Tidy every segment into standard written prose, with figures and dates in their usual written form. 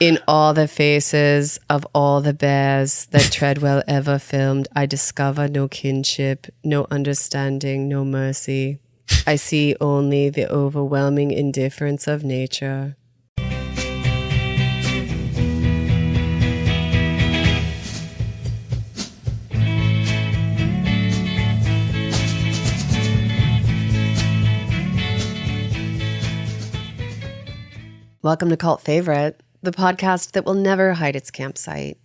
In all the faces of all the bears that Treadwell ever filmed, I discover no kinship, no understanding, no mercy. I see only the overwhelming indifference of nature. Welcome to Cult Favorite, the podcast that will never hide its campsite.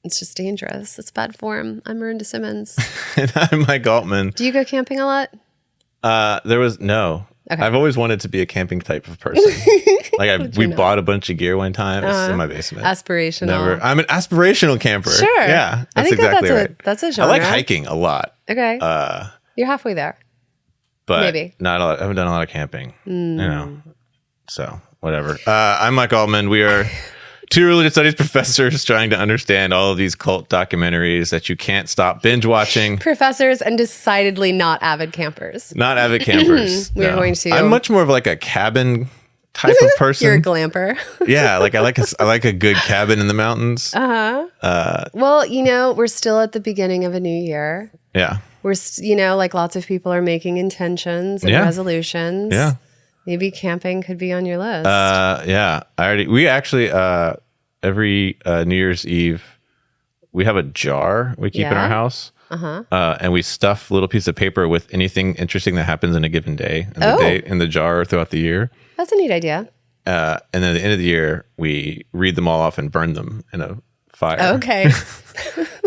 It's just dangerous. It's bad form. I'm Merinda Simmons. And I'm Mike Altman. Do you go camping a lot? No. Okay. I've always wanted to be a camping type of person. We bought a bunch of gear one time. It's in my basement. Aspirational. I'm an aspirational camper. Sure. Yeah, I think exactly right. That's a genre. I like hiking a lot. Okay. You're halfway there. But maybe not a lot. I haven't done a lot of camping. So whatever. I'm Mike Altman. We are two religious studies professors trying to understand all of these cult documentaries that you can't stop binge watching. Professors and decidedly not avid campers. Not avid campers. We're going to. I'm much more of like a cabin type of person. You're a glamper. Yeah, I like a good cabin in the mountains. Well, we're still at the beginning of a new year. Yeah. We're, like lots of people are making intentions and resolutions. Yeah. Maybe camping could be on your list. Yeah. We actually, every New Year's Eve, we have a jar we keep in our house. And we stuff a little piece of paper with anything interesting that happens in a given day and the date in the jar throughout the year. That's a neat idea. And then at the end of the year, we read them all off and burn them in a fire. Okay.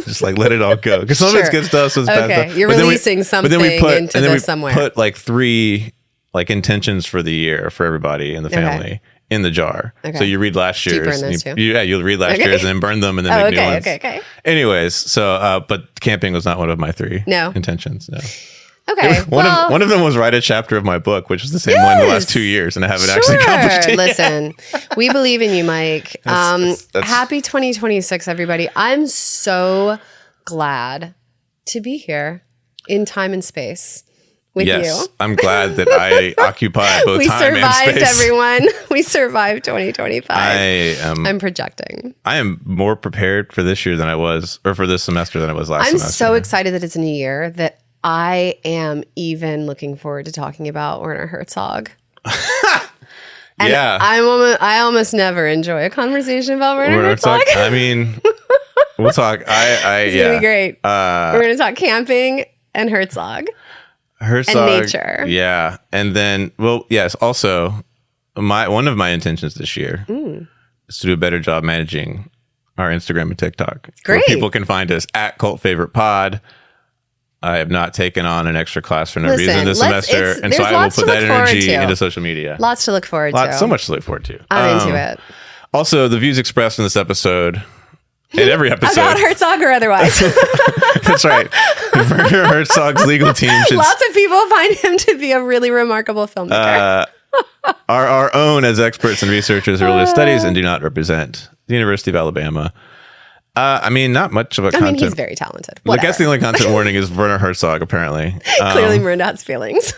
Just like let it all go. Because some of it's good stuff, some of it's bad stuff. You're releasing something into this somewhere. Put like 3 intentions for the year for everybody in the family in the jar. Okay. So you read last year's. You'll read last year's and then burn them and then make new ones. Okay. Anyways, so but camping was not one of my 3 intentions. No. Okay. One of them was write a chapter of my book, which is the same one the last 2 years, and I haven't actually accomplished it. Listen, we believe in you, Mike. Happy 2026, everybody. I'm so glad to be here in time and space with you. I'm glad that I occupy both time and space. We survived, everyone. We survived 2025. I'm projecting. I am more prepared for this year than I was, or for this semester than I was last semester. I'm so excited that it's a new year that I am even looking forward to talking about Werner Herzog. And I almost never enjoy a conversation about Werner Herzog. I mean, we'll talk. It's gonna be great. We're gonna talk camping and Herzog and nature. Yeah, and then also one of my intentions this year is to do a better job managing our Instagram and TikTok. Great. Where people can find us at Cult Favorite Pod. I have not taken on an extra class for no reason this semester, and so I will put that energy into social media. Lots to look forward to. So much to look forward to. I'm into it. Also, the views expressed in this episode, in every episode. About Herzog or otherwise. That's right. Werner Herzog's legal team should... Lots of people find him to be a really remarkable filmmaker. Are our own as experts and researchers in religious studies and do not represent the University of Alabama. Not much of a content. He's very talented. I guess the only content warning is Werner Herzog, apparently. Clearly, Merinda has feelings.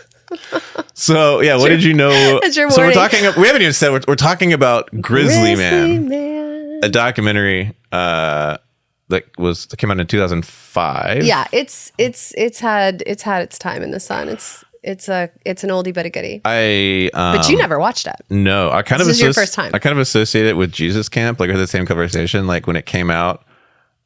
So, what did you know? That's your so warning. we haven't even said, we're talking about Grizzly Man, a documentary that came out in 2005. Yeah, it's had its time in the sun. It's an oldie but a goodie. But you never watched it. No, This is your first time. I kind of associate it with Jesus Camp. Like, we had the same conversation. Like, when it came out,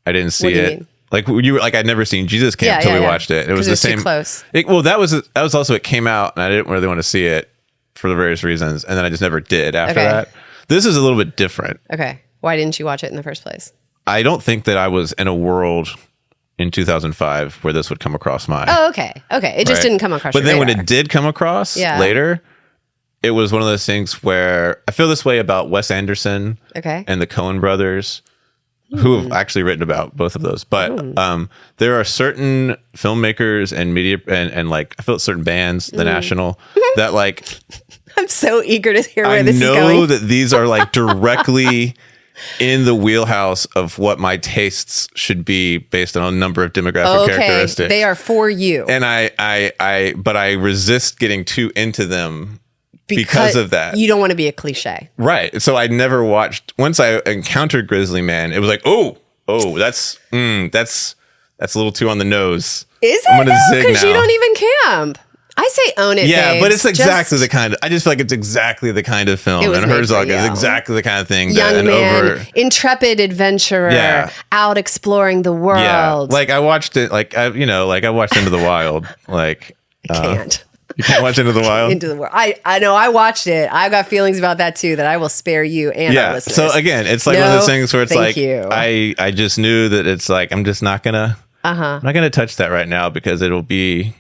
I didn't see it. Mean? Like, you were like, I'd never seen Jesus Camp until we watched it. It was the same. Too close. That was also, it came out and I didn't really want to see it for the various reasons, and then I just never did after that. This is a little bit different. Okay, why didn't you watch it in the first place? I don't think that I was in a world in 2005 where this would come across my... Oh, okay. It just didn't come across But your then radar. when it did come across later, it was one of those things where I feel this way about Wes Anderson and the Coen brothers, who have actually written about both of those. But there are certain filmmakers and media and like, I feel certain bands, The National, that like... I'm so eager to hear where this is going. I know that these are like directly in the wheelhouse of what my tastes should be based on a number of demographic characteristics. They are for you. And I resist getting too into them because of that. You don't want to be a cliche. Right. So I never watched, once I encountered Grizzly Man, it was like, oh, that's a little too on the nose. Is it? Because you don't even camp. I say own it, yeah, babes. But it's exactly the kind of, I just feel like it's exactly the kind of film. And Herzog is exactly the kind of thing. Young man, intrepid adventurer, out exploring the world. Yeah, like I watched it, I watched Into the Wild. Like, can't. You can't watch Into the Wild? Into the Wild. I know, I watched it. I've got feelings about that too that I will spare you and our listeners. So again, it's like one of those things where it's like, I just knew that it's like, I'm just not gonna, I'm not gonna touch that right now because it'll be,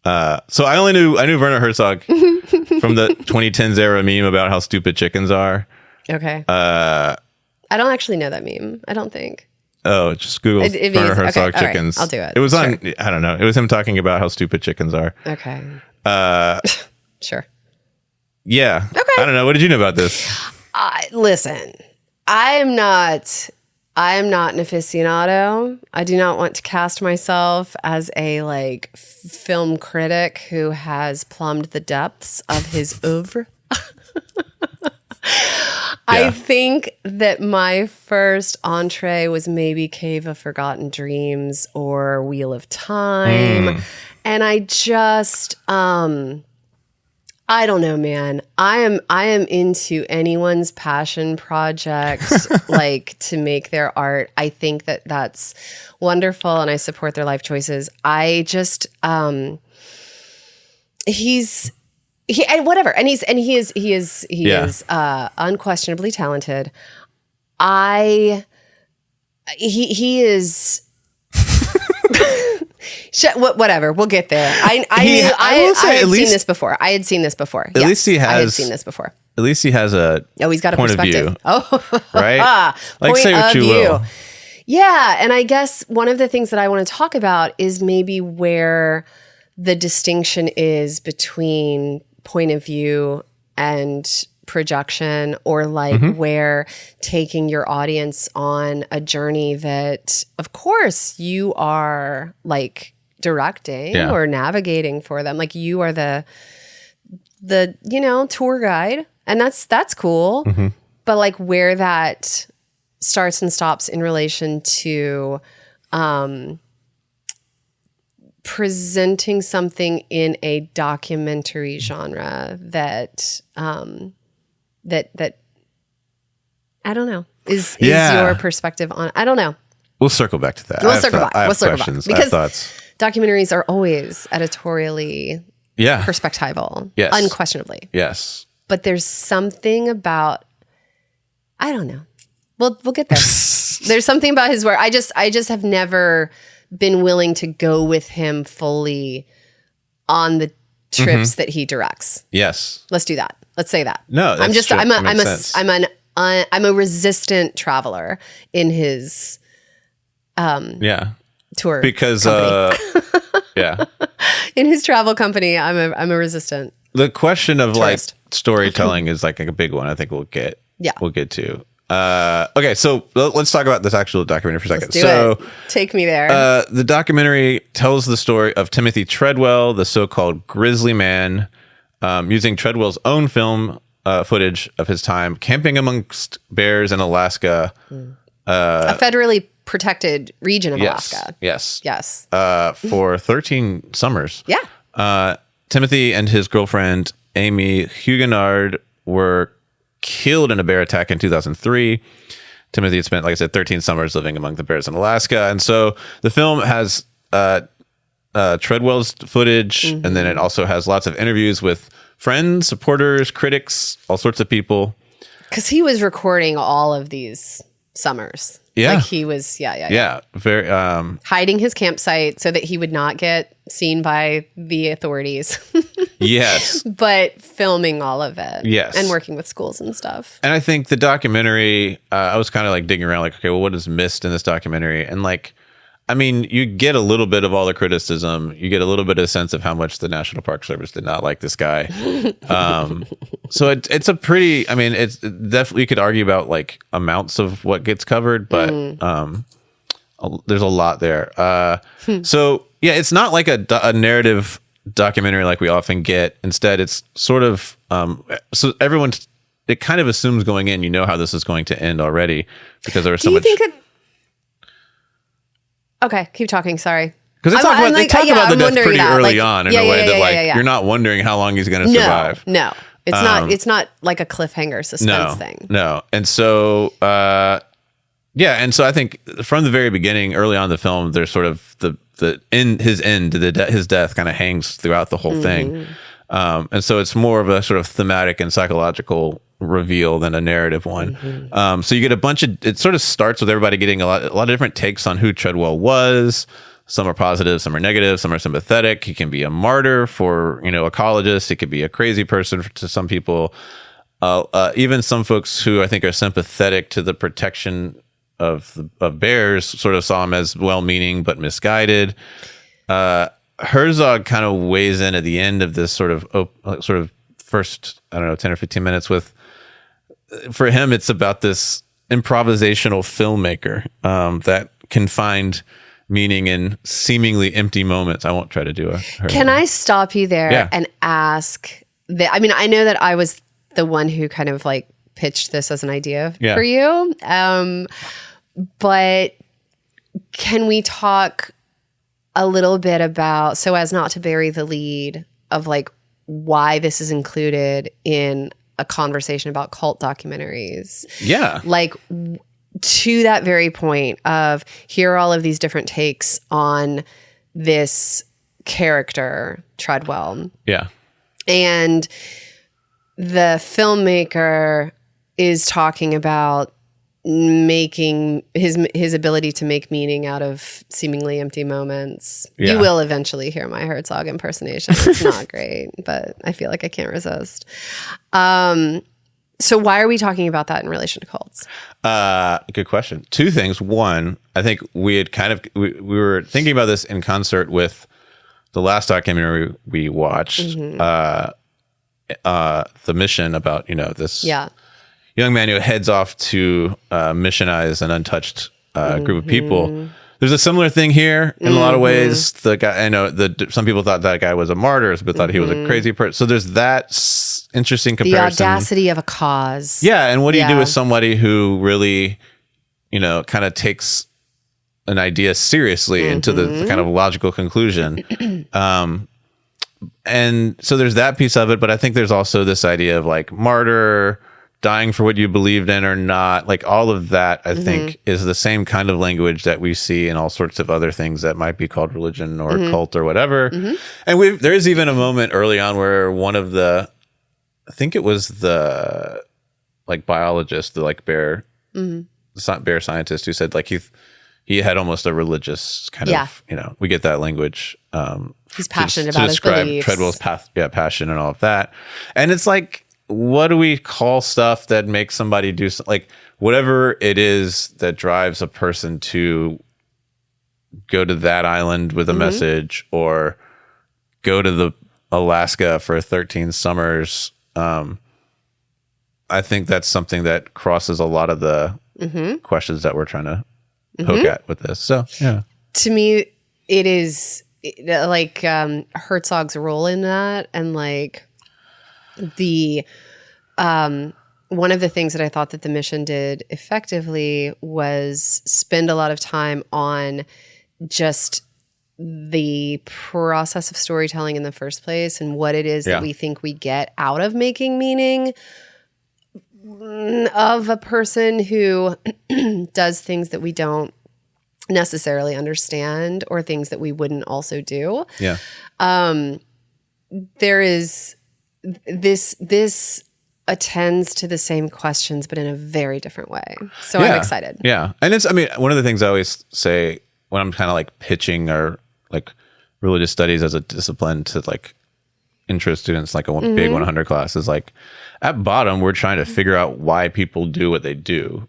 so I knew Werner Herzog from the 2010s era meme about how stupid chickens are. Okay. I don't actually know that meme. I don't think. Oh, just Google Werner Herzog chickens. Right, I'll do it. It was on, I don't know. It was him talking about how stupid chickens are. Okay. Sure. Yeah. Okay. I don't know. What did you know about this? Listen, I am not an aficionado. I do not want to cast myself as a film critic who has plumbed the depths of his oeuvre. I think that my first entree was maybe Cave of Forgotten Dreams or Wheel of Time. And I just, I don't know, man. I am into anyone's passion project, to make their art. I think that that's wonderful and I support their life choices. I just, whatever. And he is unquestionably talented. He is whatever. We'll get there. I had seen this before. At least he has. I had seen this before. At least he has he's got a point perspective. Of view. Oh, right. Say what you will. Yeah, and I guess one of the things that I want to talk about is maybe where the distinction is between point of view and projection, or where taking your audience on a journey that, of course, you are directing or navigating for them. You are the tour guide, and that's cool. But where that starts and stops in relation to presenting something in a documentary genre that that I don't know is your perspective on. I don't know. We'll circle back to that. We'll circle back. We'll circle back because I have thoughts. Documentaries are always editorially perspectival. Yes, unquestionably. Yes, but there's something about, I don't know. We'll get there. There's something about his work. I just have never been willing to go with him fully on the trips that he directs. Yes. Let's do that. Let's say that. No, that's true. I'm a resistant traveler in his tour because in his travel company, I'm a resistant. The question of tourist. Storytelling is a big one. I think we'll get to. Okay, so let's talk about this actual documentary for a second. Let's do it. Take me there. The documentary tells the story of Timothy Treadwell, the so-called Grizzly Man, using Treadwell's own film footage of his time camping amongst bears in Alaska. A federally protected region of Alaska. Yes. For 13 summers. Yeah. Timothy and his girlfriend, Amy Huguenard, were killed in a bear attack in 2003. Timothy had spent, like I said, 13 summers living among the bears in Alaska. And so the film has Treadwell's footage, and then it also has lots of interviews with friends, supporters, critics, all sorts of people. Because he was recording all of these summers. Yeah. He was, Yeah, very... hiding his campsite so that he would not get seen by the authorities. Yes. But filming all of it. Yes. And working with schools and stuff. And I think the documentary, I was kind of digging around okay, well, what is missed in this documentary? And you get a little bit of all the criticism. You get a little bit of a sense of how much the National Park Service did not like this guy. So it's a pretty, it's definitely, you could argue about amounts of what gets covered, but there's a lot there. So yeah, it's not a narrative documentary like we often get. Instead, it's sort of so it kind of assumes going in, you know how this is going to end already because there was so much. Okay, keep talking. Sorry. Because they talk about the death pretty early on in a way that you're not wondering how long he's going to survive. No, it's not like a cliffhanger suspense thing. No, and so and so I think from the very beginning, early on in the film, there's sort of his death kind of hangs throughout the whole thing, and so it's more of a sort of thematic and psychological reveal than a narrative one. So you get it sort of starts with everybody getting a lot of different takes on who Treadwell was. Some are positive, some are negative, some are sympathetic. He can be a martyr for, ecologists. He could be a crazy person to some people. Even some folks who I think are sympathetic to the protection of bears sort of saw him as well-meaning but misguided. Herzog kind of weighs in at the end of this sort of first, 10 or 15 minutes with, for him, it's about this improvisational filmmaker that can find meaning in seemingly empty moments. I won't try to do Can I stop you there and ask that? I mean, I know that I was the one who kind of like pitched this as an idea for you. But can we talk a little bit about, so as not to bury the lead, of like why this is included in a conversation about cult documentaries? Yeah. Like, to that very point of, here are all of these different takes on this character, Treadwell. Yeah. And the filmmaker is talking about making his ability to make meaning out of seemingly empty moments. Yeah. You will eventually hear my Herzog impersonation. It's not great, but I feel like I can't resist. So why are we talking about that in relation to cults? Good question. Two things. One, I think we had we were thinking about this in concert with the last documentary we watched, The Mission, about, this young man who heads off to missionize an untouched group of people. There's a similar thing here in a lot of ways. The guy, I know some people thought that guy was a martyr, some people thought he was a crazy person. So there's that interesting comparison. The audacity of a cause. Yeah, and what do you do with somebody who really, kind of takes an idea seriously into the kind of logical conclusion? And so there's that piece of it, but I think there's also this idea of like martyr, dying for what you believed in or not, like all of that, I think, is the same kind of language that we see in all sorts of other things that might be called religion or cult or whatever. And there is even a moment early on where one of I think it was the like biologist, the like bear scientist, who said like he had almost a religious kind of, we get that language. He's passionate about his beliefs. Treadwell's passion and all of that. And it's like, what do we call stuff that makes somebody do something? Like whatever it is that drives a person to go to that island with a message, or go to the Alaska for 13 summers. I think that's something that crosses a lot of the questions that we're trying to poke at with this. So, yeah. To me, it is like Herzog's role in that, and like the one of the things that I thought that the Mission did effectively was spend a lot of time on just the process of storytelling in the first place, and what it is that we think we get out of making meaning of a person who does things that we don't necessarily understand, or things that we wouldn't also do. Yeah. There is this attends to the same questions, but in a very different way. So I'm excited. Yeah. And one of the things I always say when I'm kind of like pitching or like religious studies as a discipline to like intro students, like a big 100 class, is like, at bottom, we're trying to figure out why people do what they do.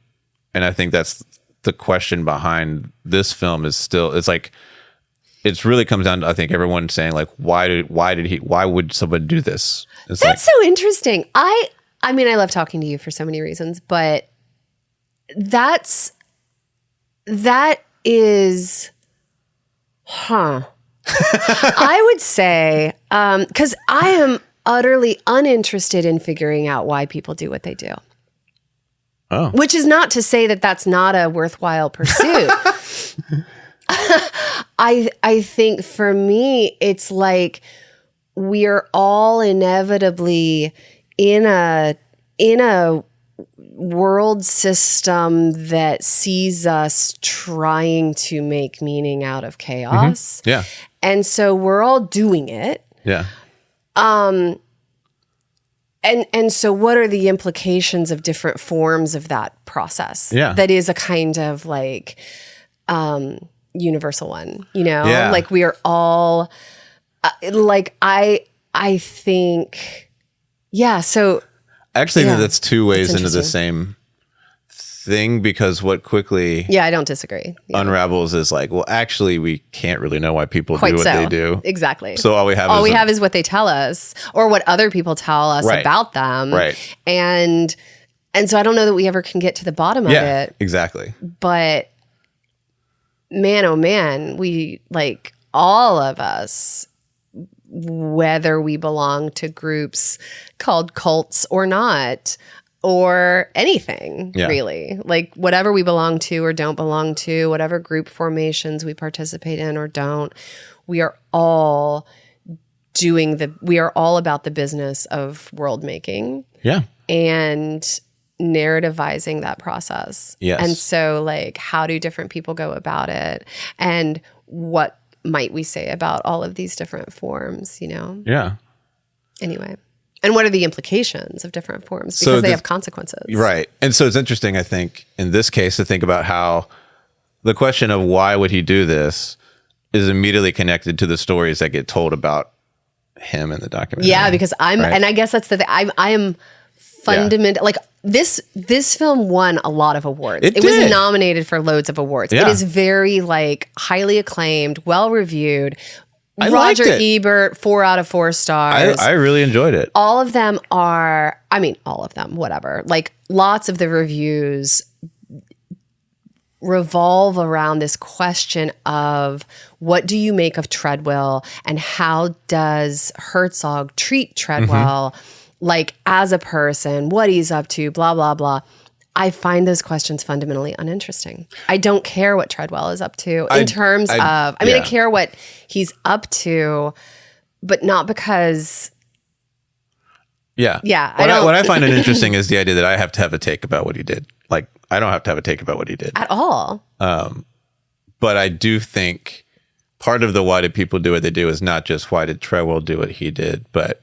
And I think that's the question behind this film. It's like, it's really comes down to, I think, everyone saying like, why would someone do this? That's so interesting. I mean, I love talking to you for so many reasons, but that is, I would say Because I am utterly uninterested in figuring out why people do what they do. Oh. Which is not to say that that's not a worthwhile pursuit. I think for me, it's like we're all inevitably in a world system that sees us trying to make meaning out of chaos. Mm-hmm. Yeah. And so we're all doing it. Yeah. And so what are the implications of different forms of that process? Yeah. That is a kind of like universal one, you know? Yeah. Like we are all like I think so I actually think that's two ways into the same thing, because what quickly I don't disagree. unravels is like, well, actually we can't really know why people do what they do. Exactly. So all we have is what they tell us or what other people tell us about them. Right. And so I don't know that we ever can get to the bottom of it. Exactly. But man, oh man, we like all of us, whether we belong to groups called cults or not, or anything really, like whatever we belong to or don't belong to, whatever group formations we participate in or don't, we are all about the business of world making. Yeah. And narrativizing that process. Yes. And so like, how do different people go about it? And what might we say about all of these different forms, you know? Yeah. Anyway. And what are the implications of different forms? Because they have consequences. Right. And so it's interesting, I think, in this case, to think about how the question of why would he do this is immediately connected to the stories that get told about him in the documentary. Yeah, because and I guess that's the thing. I am fundamental. Like this film won a lot of awards. It was nominated for loads of awards. Yeah. It is very like highly acclaimed, well reviewed. Roger Ebert, 4 out of 4 stars. I really enjoyed it. All of them, whatever. Like lots of the reviews revolve around this question of what do you make of Treadwell and how does Herzog treat Treadwell like as a person, what he's up to, blah, blah, blah. I find those questions fundamentally uninteresting. I don't care what Treadwell is up to in terms of, I care what he's up to, but not because. Yeah. Yeah. What I find interesting is the idea that I have to have a take about what he did. Like, I don't have to have a take about what he did. At all. But I do think part of the why did people do what they do is not just why did Treadwell do what he did, but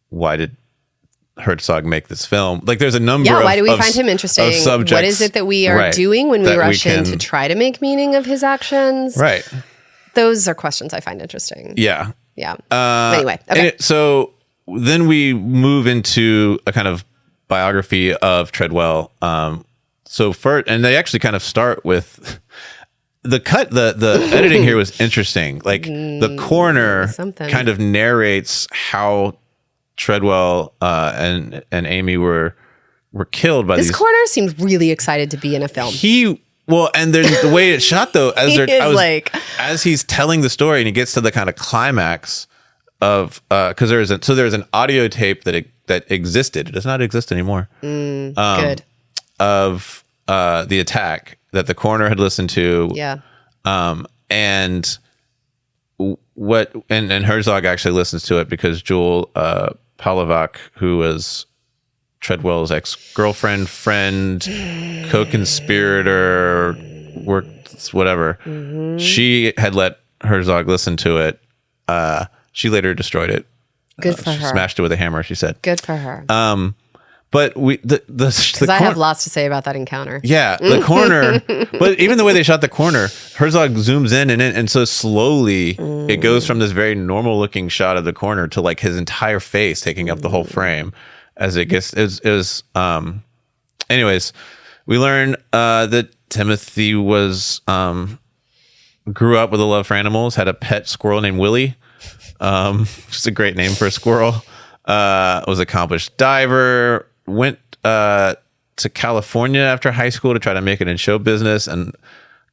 why did Herzog make this film? Like there's a number of why do we find him interesting? Subjects, what is it that we are doing when we rush in to try to make meaning of his actions? Right. Those are questions I find interesting. Yeah. Yeah. Anyway. Okay. So then we move into a kind of biography of Treadwell. So first, and they actually kind of start with the editing here was interesting. Like the coroner kind of narrates how Treadwell and Amy were killed by this coroner seemed really excited to be in a film. And then the way it's shot though, as he's telling the story and he gets to the kind of climax of because there's an audio tape that existed. It does not exist anymore. Good. Of the attack that the coroner had listened to. Yeah. And Herzog actually listens to it because Jewel Palovak, who was Treadwell's ex-girlfriend, friend, co-conspirator, whatever. Mm-hmm. She had let Herzog listen to it. She later destroyed it. Good for her. Smashed it with a hammer, she said. Good for her. But I have lots to say about that encounter. Yeah, the corner. But even the way they shot the corner, Herzog zooms in and so slowly it goes from this very normal looking shot of the corner to like his entire face taking up the whole frame as it gets. Anyways, we learn that Timothy grew up with a love for animals, had a pet squirrel named Willie, just a great name for a squirrel. Was accomplished diver. Went to California after high school to try to make it in show business and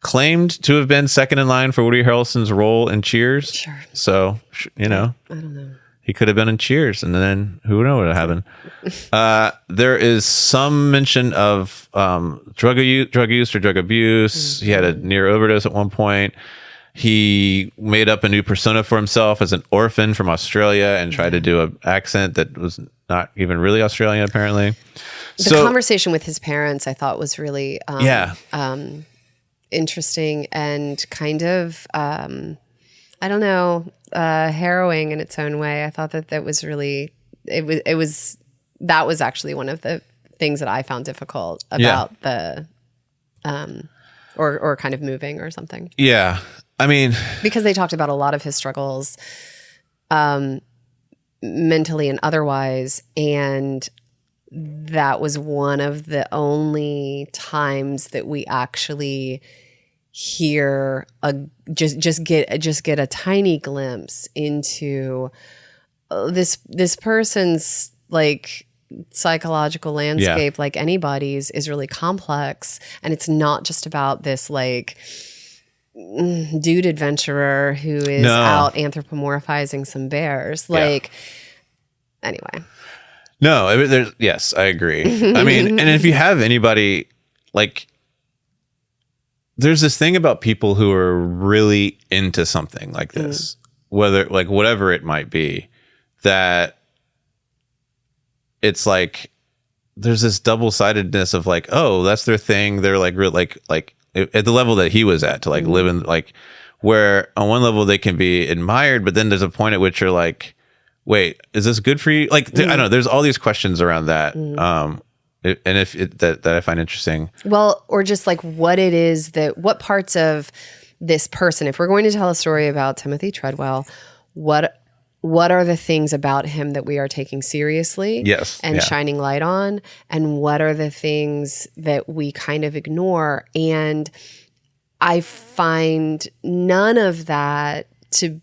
claimed to have been second in line for Woody Harrelson's role in Cheers. Sure. So, I don't know. He could have been in Cheers, and then who knows what happened. There is some mention of drug use or drug abuse. He had a near overdose at one point. He made up a new persona for himself as an orphan from Australia and tried to do an accent that was not even really Australian, apparently. The conversation with his parents, I thought, was really interesting and kind of, I don't know, harrowing in its own way. I thought that was really, that was actually one of the things that I found difficult about the, or kind of moving or something. Yeah. I mean, because they talked about a lot of his struggles, mentally and otherwise, and that was one of the only times that we actually hear just get a tiny glimpse into this person's like psychological landscape, like anybody's, is really complex, and it's not just about this like dude adventurer who is out anthropomorphizing some bears. Like, anyway. No, yes, I agree. I mean, and if you have anybody, like, there's this thing about people who are really into something like this, whether, like, whatever it might be, that it's like, there's this double-sidedness of like, oh, that's their thing. They're like, like at the level that he was at, to like live in, like, where on one level they can be admired, but then there's a point at which you're like, wait, is this good for you? Like, I don't know. There's all these questions around that. That I find interesting. Well, or just like what it is what parts of this person, if we're going to tell a story about Timothy Treadwell, what are the things about him that we are taking seriously and shining light on? And what are the things that we kind of ignore? And I find none of that to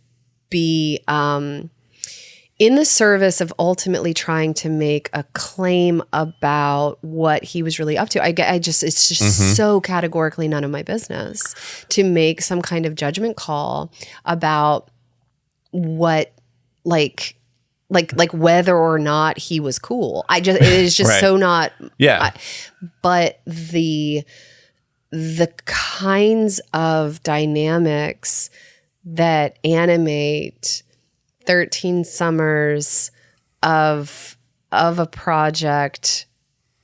be in the service of ultimately trying to make a claim about what he was really up to. It's just so categorically none of my business to make some kind of judgment call about what, like whether or not he was cool. It is just so not. Yeah. But the kinds of dynamics that animate 13 summers of a project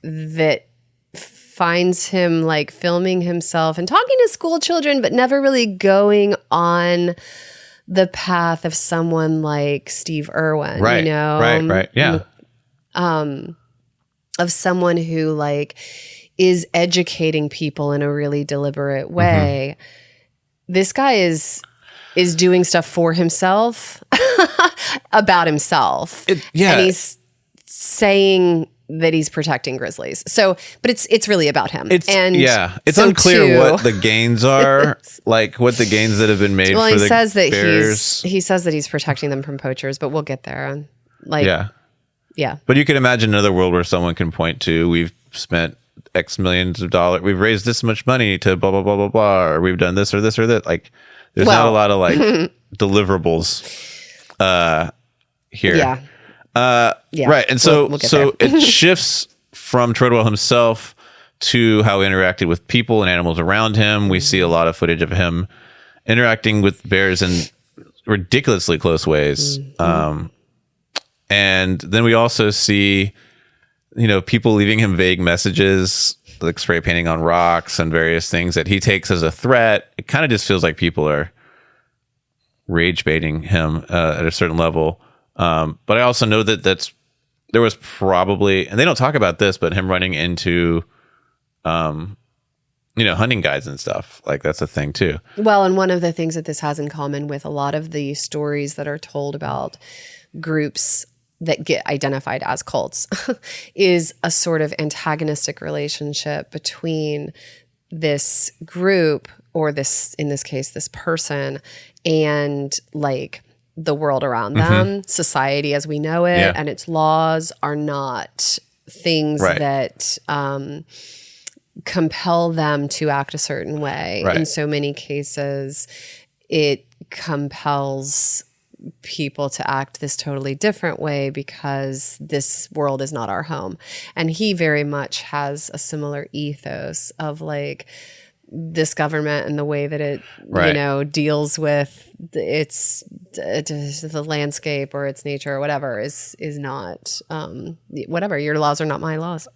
that finds him like filming himself and talking to school children, but never really going on the path of someone like Steve Irwin, right, you know? Right. Yeah. Of someone who like is educating people in a really deliberate way. This guy is doing stuff for himself, about himself. And he's saying that he's protecting grizzlies. So, but it's really about him. It's unclear what the gains are, like what the gains that have been made for the bears. He says that he's protecting them from poachers, but we'll get there. Yeah. But you can imagine another world where someone can point to, we've spent X millions of dollars, we've raised this much money to blah, blah, blah, blah, blah, or we've done this or this or that. Like, there's not a lot of like deliverables here. Yeah. Right. And so it shifts from Treadwell himself to how he interacted with people and animals around him. We see a lot of footage of him interacting with bears in ridiculously close ways. And then we also see, people leaving him vague messages, like spray painting on rocks and various things that he takes as a threat. It kind of just feels like people are rage baiting him at a certain level. But I also know that there was probably, and they don't talk about this, but him running into, hunting guides and stuff. Like, that's a thing too. Well, and one of the things that this has in common with a lot of the stories that are told about groups that get identified as cults is a sort of antagonistic relationship between this group, or this, in this case, this person, and like the world around them. Society as we know it and its laws are not things that compel them to act a certain way. Right. In so many cases, it compels people to act this totally different way because this world is not our home. And he very much has a similar ethos of like this government and the way that it, right. you know, deals with the landscape or its nature or whatever is not, whatever. Your laws are not my laws.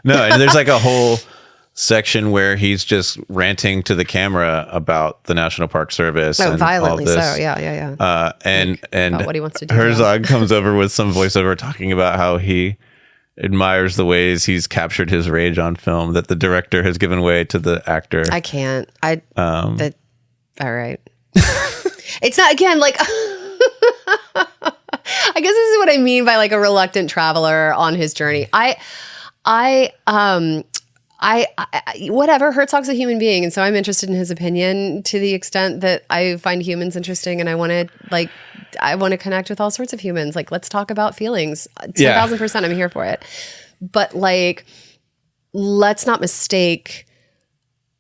No, and there's like a whole section where he's just ranting to the camera about the National Park Service. Oh, and violently all this. so. Yeah. And what he wants to do. Herzog comes over with some voiceover talking about how he admires the ways he's captured his rage on film, that the director has given way to the actor. I can't. All right. It's not, again, like, I guess this is what I mean by like a reluctant traveler on his journey. Whatever, Herzog's a human being, and so I'm interested in his opinion to the extent that I find humans interesting, and I want to connect with all sorts of humans. Like, let's talk about feelings. 10,000%, I'm here for it. But like, let's not mistake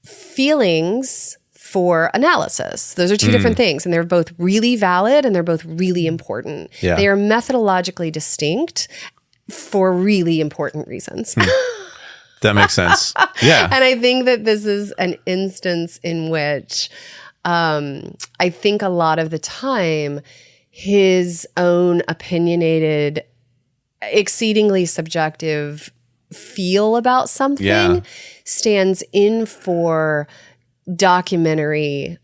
feelings for analysis. Those are two different things, and they're both really valid and they're both really important. Yeah. They are methodologically distinct for really important reasons. That makes sense. Yeah. And I think that this is an instance in which I think a lot of the time his own opinionated, exceedingly subjective feel about something stands in for documentary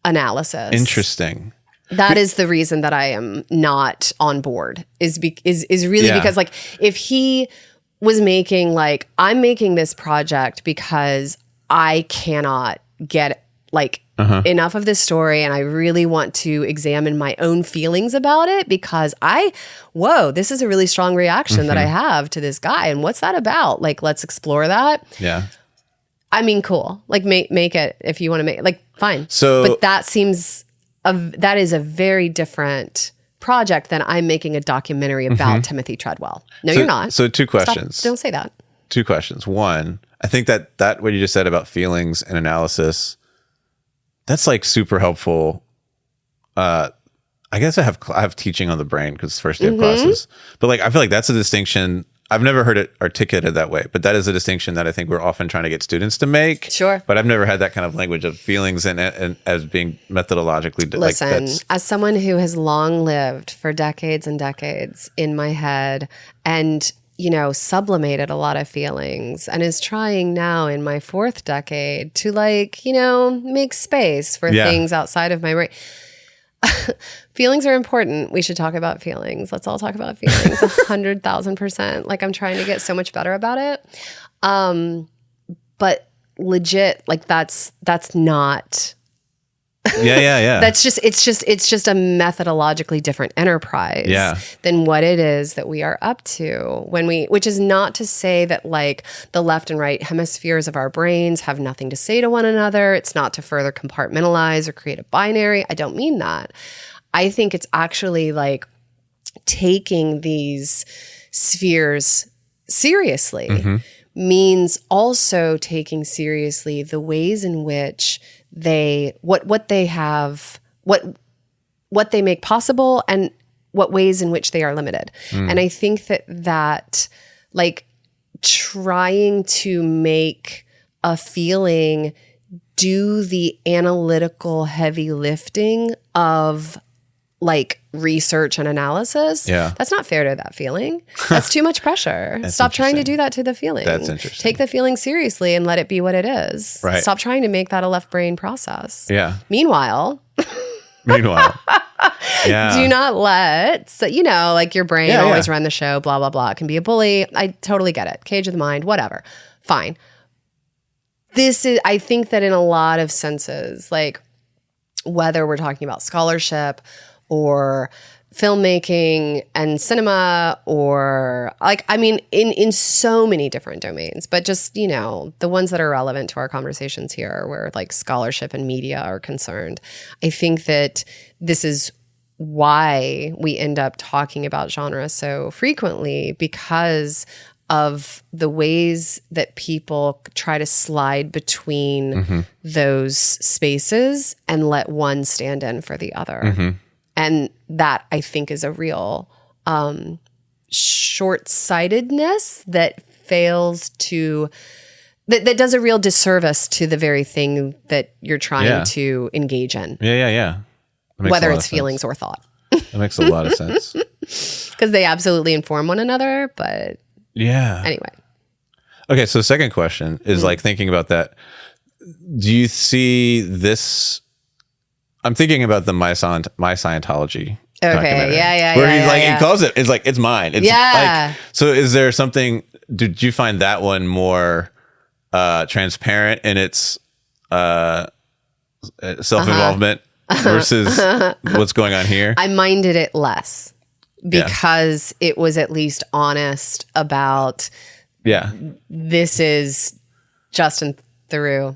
analysis. Interesting. That is the reason that I am not on board is really because like if he was making like, I'm making this project because I cannot get like enough of this story and I really want to examine my own feelings about it because this is a really strong reaction that I have to this guy. And what's that about? Like, let's explore that. Yeah. I mean, cool. Like make it if you want to make it, like fine. So, but that is a very different project than I'm making a documentary about Timothy Treadwell. No, you're not. So 2 questions. Don't say that. 2 questions. One, I think that what you just said about feelings and analysis, that's like super helpful. I guess I have teaching on the brain because it's first day of classes. But like, I feel like that's a distinction. I've never heard it articulated that way, but that is a distinction that I think we're often trying to get students to make. Sure. But I've never had that kind of language of feelings and as being methodologically. Listen, as someone who has long lived for decades and decades in my head and, you know, sublimated a lot of feelings and is trying now in my 4th decade to like, you know, make space for things outside of my brain. Feelings are important. We should talk about feelings. Let's all talk about feelings. 100,000%. Like I'm trying to get so much better about it. But legit, like that's not. Yeah. It's just a methodologically different enterprise than what it is that we are up to which is not to say that like the left and right hemispheres of our brains have nothing to say to one another. It's not to further compartmentalize or create a binary. I don't mean that. I think it's actually like taking these spheres seriously means also taking seriously the ways in which they what they make possible and what ways in which they are limited. And I think that like trying to make a feeling do the analytical heavy lifting of like research and analysis. Yeah. That's not fair to that feeling. That's too much pressure. Stop trying to do that to the feeling. That's interesting. Take the feeling seriously and let it be what it is. Right. Stop trying to make that a left brain process. Yeah. Meanwhile, yeah. do not let, like your brain always run the show, blah, blah, blah. It can be a bully. I totally get it. Cage of the mind, whatever. Fine. I think that in a lot of senses, like whether we're talking about scholarship or filmmaking and cinema or in so many different domains, but just, the ones that are relevant to our conversations here where like scholarship and media are concerned. I think that this is why we end up talking about genre so frequently because of the ways that people try to slide between those spaces and let one stand in for the other. And that, I think, is a real short-sightedness that fails to... That does a real disservice to the very thing that you're trying to engage in. Yeah. Whether it's feelings or thought. That makes a lot of sense. Because they absolutely inform one another, but... Yeah. Anyway. Okay, so the second question is like thinking about that. Do you see this? I'm thinking about the My Scientology documentary. Yeah. He calls it. It's like it's mine. It's like, so is there something? Did you find that one more transparent in its self-involvement versus what's going on here? I minded it less. Because it was at least honest about this is Justin Theroux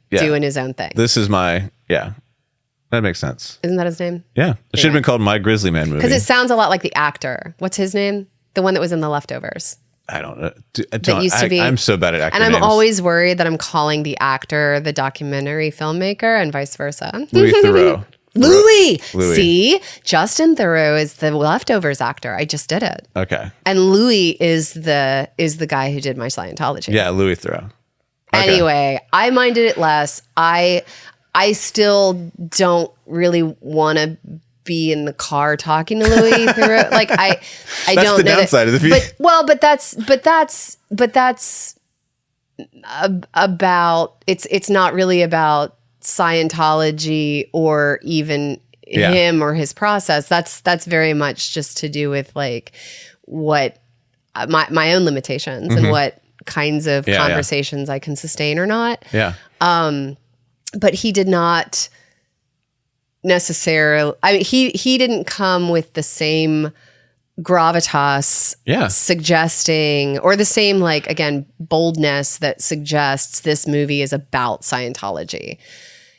doing his own thing. This is my that makes sense. Isn't that his name? Yeah. It should have been called My Grizzly Man movie. Because it sounds a lot like the actor. What's his name? The one that was in The Leftovers. I don't know. That used to be. I'm so bad at actor names. names. always worried that I'm calling the actor the documentary filmmaker and vice versa. Louis Theroux. Louis. See, Justin Theroux is the Leftovers actor. I just did it. Okay. And Louis is the guy who did My Scientology. Yeah, Louis Theroux. Okay. Anyway, I minded it less. I still don't really want to be in the car talking to Louis Theroux. I that's don't the know downside that, of the but that's about it's not really about Scientology or even him or his process. That's very much just to do with what my own limitations and what kinds of conversations I can sustain or not. Yeah. But he did not necessarily. I mean, he didn't come with the same gravitas suggesting, or the same again boldness that suggests this movie is about Scientology.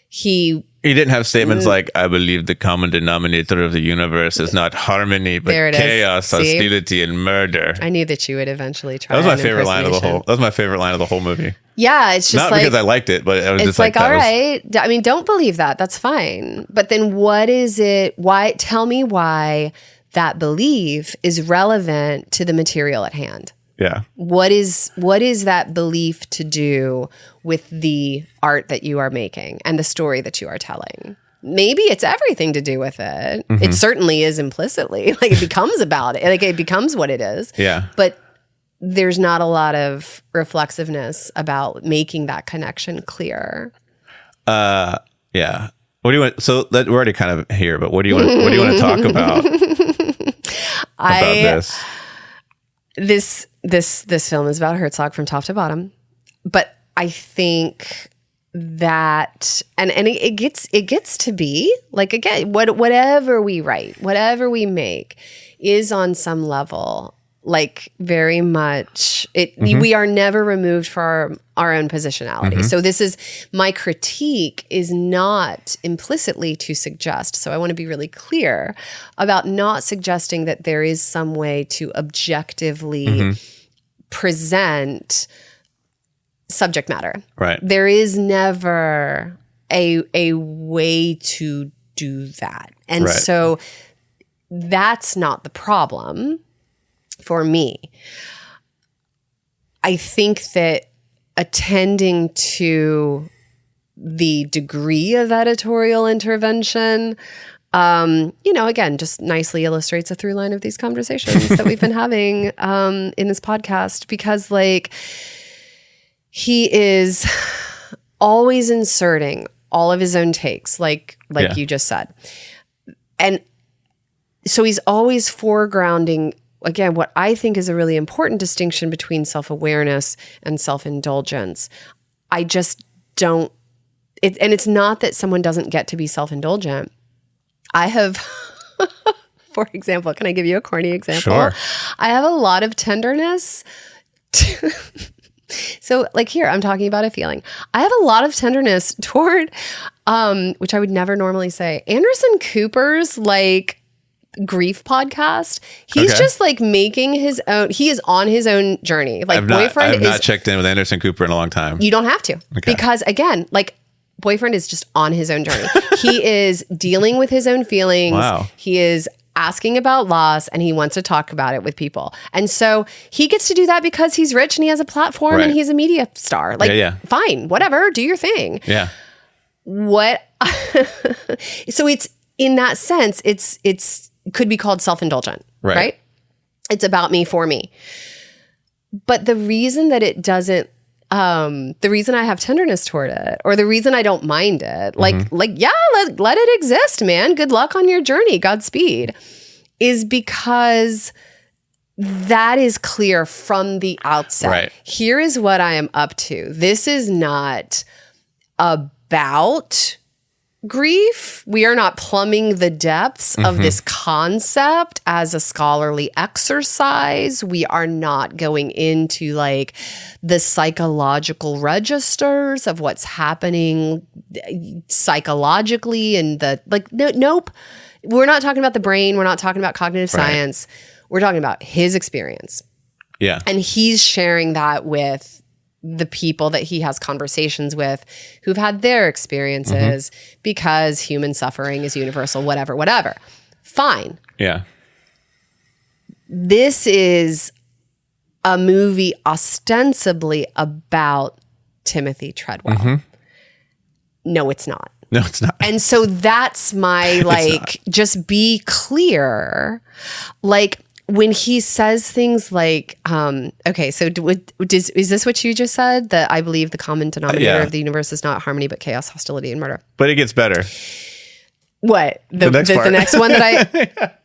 He didn't have statements like, I believe the common denominator of the universe is not harmony, but chaos, hostility, and murder. I knew that you would eventually try. That was my favorite line of the whole. That was my favorite line of the whole movie. Yeah, it's just not because I liked it, but it was just all right. I mean, don't believe that. That's fine. But then what is it? Why? Tell me why that belief is relevant to the material at hand. Yeah. What is that belief to do with the art that you are making and the story that you are telling? Maybe it's everything to do with it. It certainly is implicitly. It becomes about it. It becomes what it is. Yeah. But there's not a lot of reflexiveness about making that connection clear. Yeah. What do you want? So we're already kind of here, but what do you want to talk about? This film is about Herzog from top to bottom, but I think that and it gets to be again whatever we write, whatever we make is on some level very much it. We are never removed from our own positionality. So this is my critique is not implicitly to suggest. So I want to be really clear about not suggesting that there is some way to objectively present subject matter. Right. There is never a way to do that. And so that's not the problem for me. I think that attending to the degree of editorial intervention, again, just nicely illustrates a through line of these conversations that we've been having in this podcast, because he is always inserting all of his own takes, you just said. And so he's always foregrounding, again, what I think is a really important distinction between self-awareness and self-indulgence. I just don't, and it's not that someone doesn't get to be self-indulgent. I have, for example, can I give you a corny example? Sure. I have a lot of tenderness. So here, I'm talking about a feeling. I have a lot of tenderness toward, which I would never normally say, Anderson Cooper's grief podcast. He's just like making his own. He is on his own journey. Like I have not checked in with Anderson Cooper in a long time. You don't have to because again, like Boyfriend is just on his own journey. He is dealing with his own feelings. Wow. He is asking about loss and he wants to talk about it with people. And so he gets to do that because he's rich and he has a platform and he's a media star. Like, fine, whatever, do your thing. Yeah. So it's, in that sense, it's could be called self-indulgent, right? It's about me, for me. But the reason that it doesn't, the reason I have tenderness toward it, or the reason I don't mind it, let it exist, man. Good luck on your journey. Godspeed. Is because that is clear from the outset. Right. Here is what I am up to. This is not about grief. We are not plumbing the depths of this concept as a scholarly exercise. We are not going into like the psychological registers of what's happening psychologically and nope. We're not talking about the brain. We're not talking about cognitive science. We're talking about his experience. Yeah. And he's sharing that with the people that he has conversations with who've had their experiences because human suffering is universal, whatever. Fine. Yeah. This is a movie ostensibly about Timothy Treadwell. No, it's not. No, it's not. And so that's my, just be clear. Like, when he says things like, okay, so is this what you just said? That I believe the common denominator of the universe is not harmony, but chaos, hostility, and murder. But it gets better. What? The next one that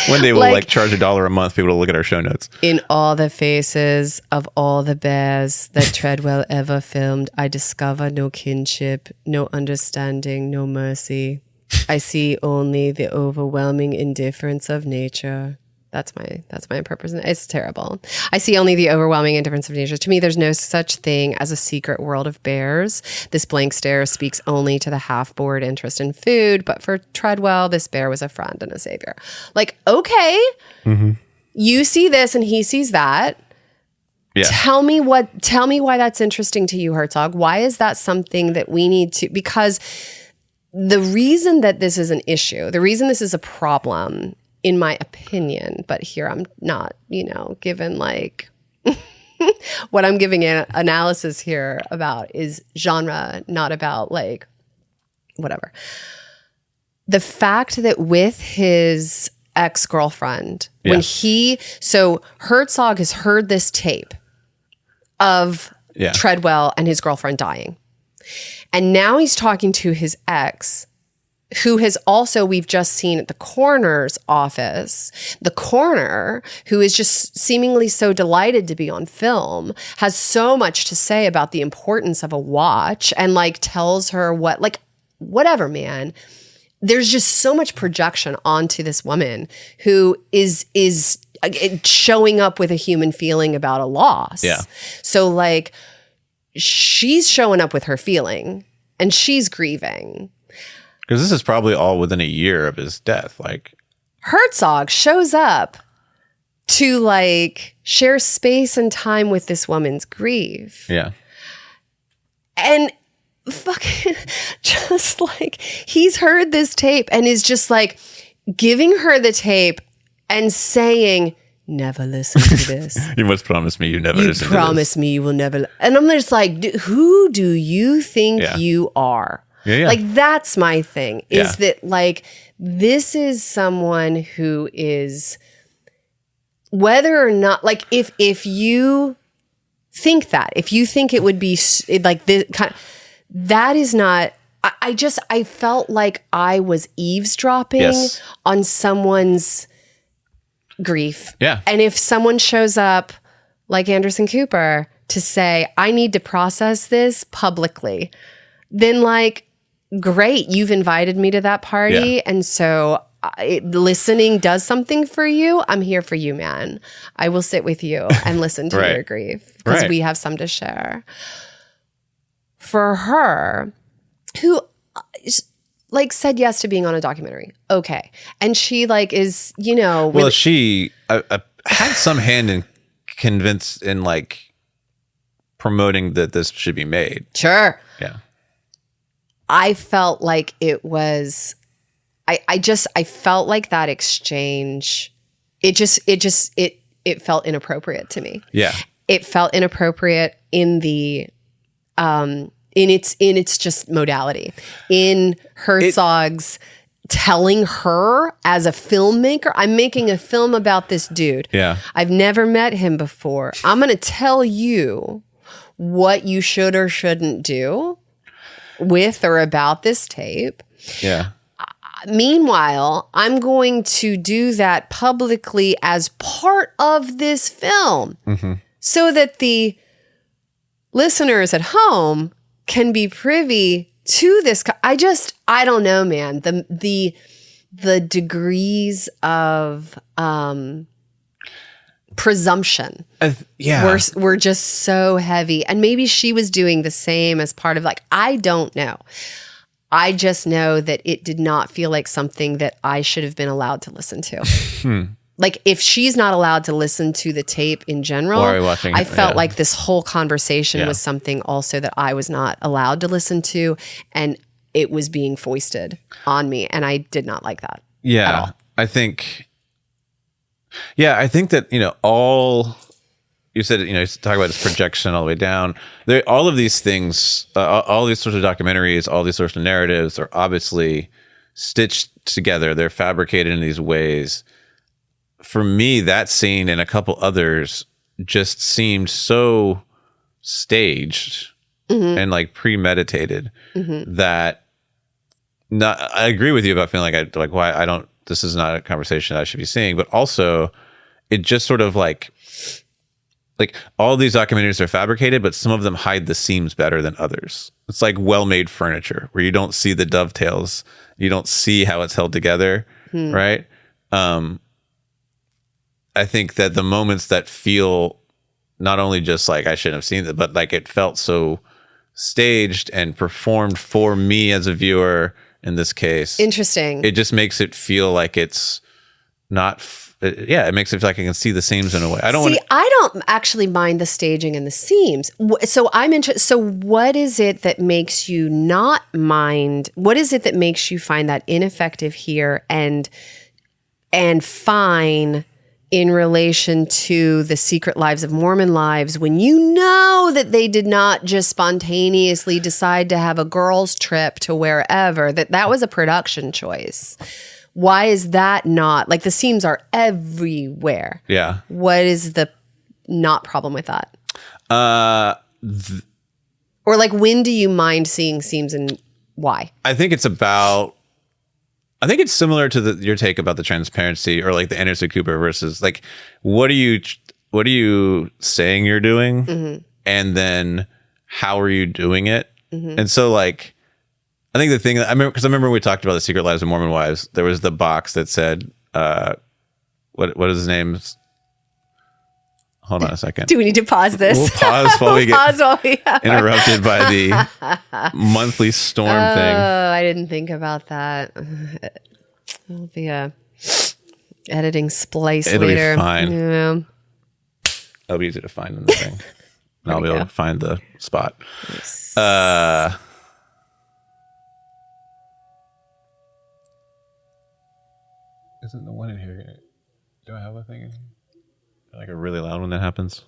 One day we'll charge $1 a month people to look at our show notes. In all the faces of all the bears that Treadwell ever filmed, I discover no kinship, no understanding, no mercy. I see only the overwhelming indifference of nature. That's my purpose. It's terrible. I see only the overwhelming indifference of nature. To me, there's no such thing as a secret world of bears. This blank stare speaks only to the half-bored interest in food. But for Treadwell, this bear was a friend and a savior. Like, okay, you see this and he sees that. Yeah. Tell me why that's interesting to you, Herzog. Why is that something that we need to? Because the reason that this is an issue, the reason this is a problem, in my opinion, but here I'm not, given like what I'm giving an analysis here about is genre, not about like whatever. The fact that with his ex-girlfriend, so Herzog has heard this tape of Treadwell and his girlfriend dying. And now he's talking to his ex, who has also, we've just seen at the coroner's office, the coroner, who is just seemingly so delighted to be on film, has so much to say about the importance of a watch and like tells her whatever, man. There's just so much projection onto this woman who is showing up with a human feeling about a loss. Yeah. So like, she's showing up with her feeling and she's grieving. Because this is probably all within a year of his death. Like, Herzog shows up to like share space and time with this woman's grief. Yeah. And fucking just like he's heard this tape and is just like giving her the tape and saying, never listen to this. You must promise me you never listen to this. You promise me you will never. And I'm just like, who do you think you are? Yeah. Like, that's my thing, is that like, this is someone who is, whether or not, like, if you think that, if you think it would be like this kind of, that is not, I felt like I was eavesdropping on someone's grief. Yeah. And if someone shows up like Anderson Cooper to say, I need to process this publicly, then like, great, you've invited me to that party. And so listening does something for you. I'm here for you, man. I will sit with you and listen to your grief because we have some to share. For her, who like said yes to being on a documentary. Okay. And she like is, well, she had some hand in like promoting that this should be made. Sure. Yeah. I felt like it was, I felt like that exchange, it felt inappropriate to me. Yeah. It felt inappropriate in the, in its just modality, in Herzog's telling her as a filmmaker, I'm making a film about this dude. Yeah. I've never met him before. I'm going to tell you what you should or shouldn't do with or about this tape. Yeah. Meanwhile, I'm going to do that publicly as part of this film so that the listeners at home can be privy to this. I don't know, man. The degrees of presumption were just so heavy. And maybe she was doing the same as part of like, I don't know. I just know that it did not feel like something that I should have been allowed to listen to. Like if she's not allowed to listen to the tape in general, I felt like this whole conversation was something also that I was not allowed to listen to, and it was being foisted on me, and I did not like that. Yeah, at all. I think that, all you said, talk about this projection all the way down. All of these things, all these sorts of documentaries, all these sorts of narratives are obviously stitched together. They're fabricated in these ways. For me, that scene and a couple others just seemed so staged and like premeditated that I agree with you about feeling this is not a conversation I should be seeing, but also it just sort of like all these documentaries are fabricated, but some of them hide the seams better than others. It's like well-made furniture where you don't see the dovetails, you don't see how it's held together, right? I think that the moments that feel not only just like I shouldn't have seen it, but like it felt so staged and performed for me as a viewer in this case. Interesting. It just makes it feel like it's not. It makes it feel like I can see the seams in a way. I don't actually mind the staging and the seams. So I'm interested. So what is it that makes you not mind? What is it that makes you find that ineffective here and fine in relation to the Secret Lives of Mormon Lives when you know that they did not just spontaneously decide to have a girls' trip to wherever, that was a production choice? Why is that not, like the seams are everywhere? Yeah. What is the not problem with that? Or like when do you mind seeing seams and why? I think it's similar to your take about the transparency or like the Anderson Cooper versus like, what are you saying you're doing? And then how are you doing it? And so like, I think the thing that I remember when we talked about the Secret Lives of Mormon Wives, there was the box that said, what is his name? Hold on a second. Do we need to pause this? We'll pause while we get interrupted by the monthly storm thing. Oh, I didn't think about that. It'll be a editing splice later. It'll be fine. Yeah. It'll be easy to find in the thing. And I'll be able to find the spot. Yes. Isn't the one in here? Do I have a thing in here? Like a really loud one that happens?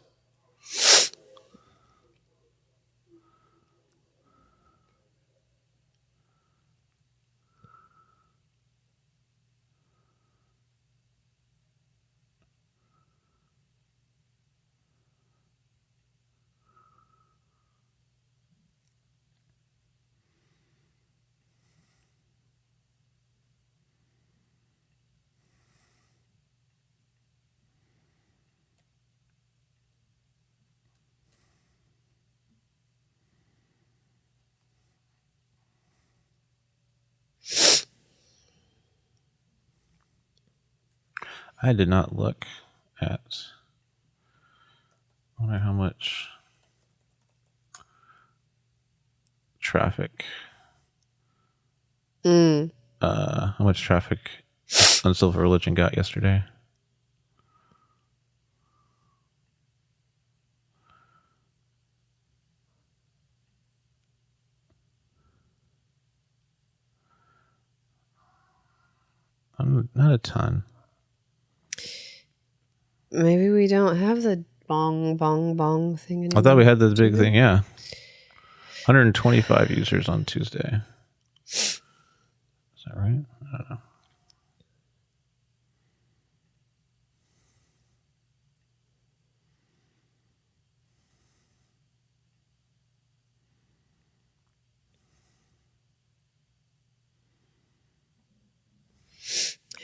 I did not look at. I wonder how much traffic How much traffic Unsilver Religion got yesterday? Not a ton. Maybe we don't have the bong, bong, bong thing anymore. I thought we had the big thing, yeah. 125 users on Tuesday. Is that right? I don't know.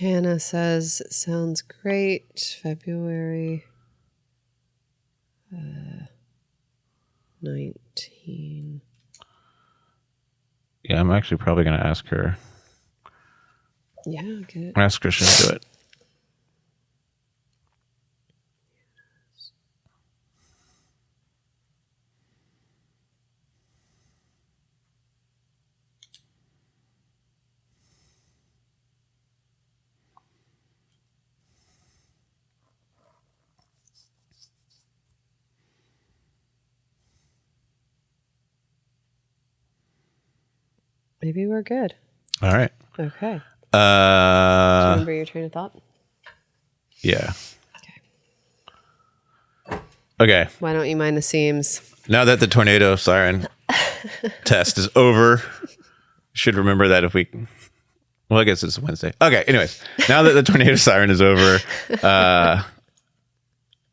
Hannah says, sounds great. February 19. Yeah, I'm actually probably going to ask her. Yeah, good. Ask Christian to do it. Maybe we're good. All right. Okay. Do you remember your train of thought? Yeah. Okay. Why don't you mind the seams? Now that the tornado siren test is over, should remember that if we... Well, I guess it's Wednesday. Okay, anyways. Now that the tornado siren is over,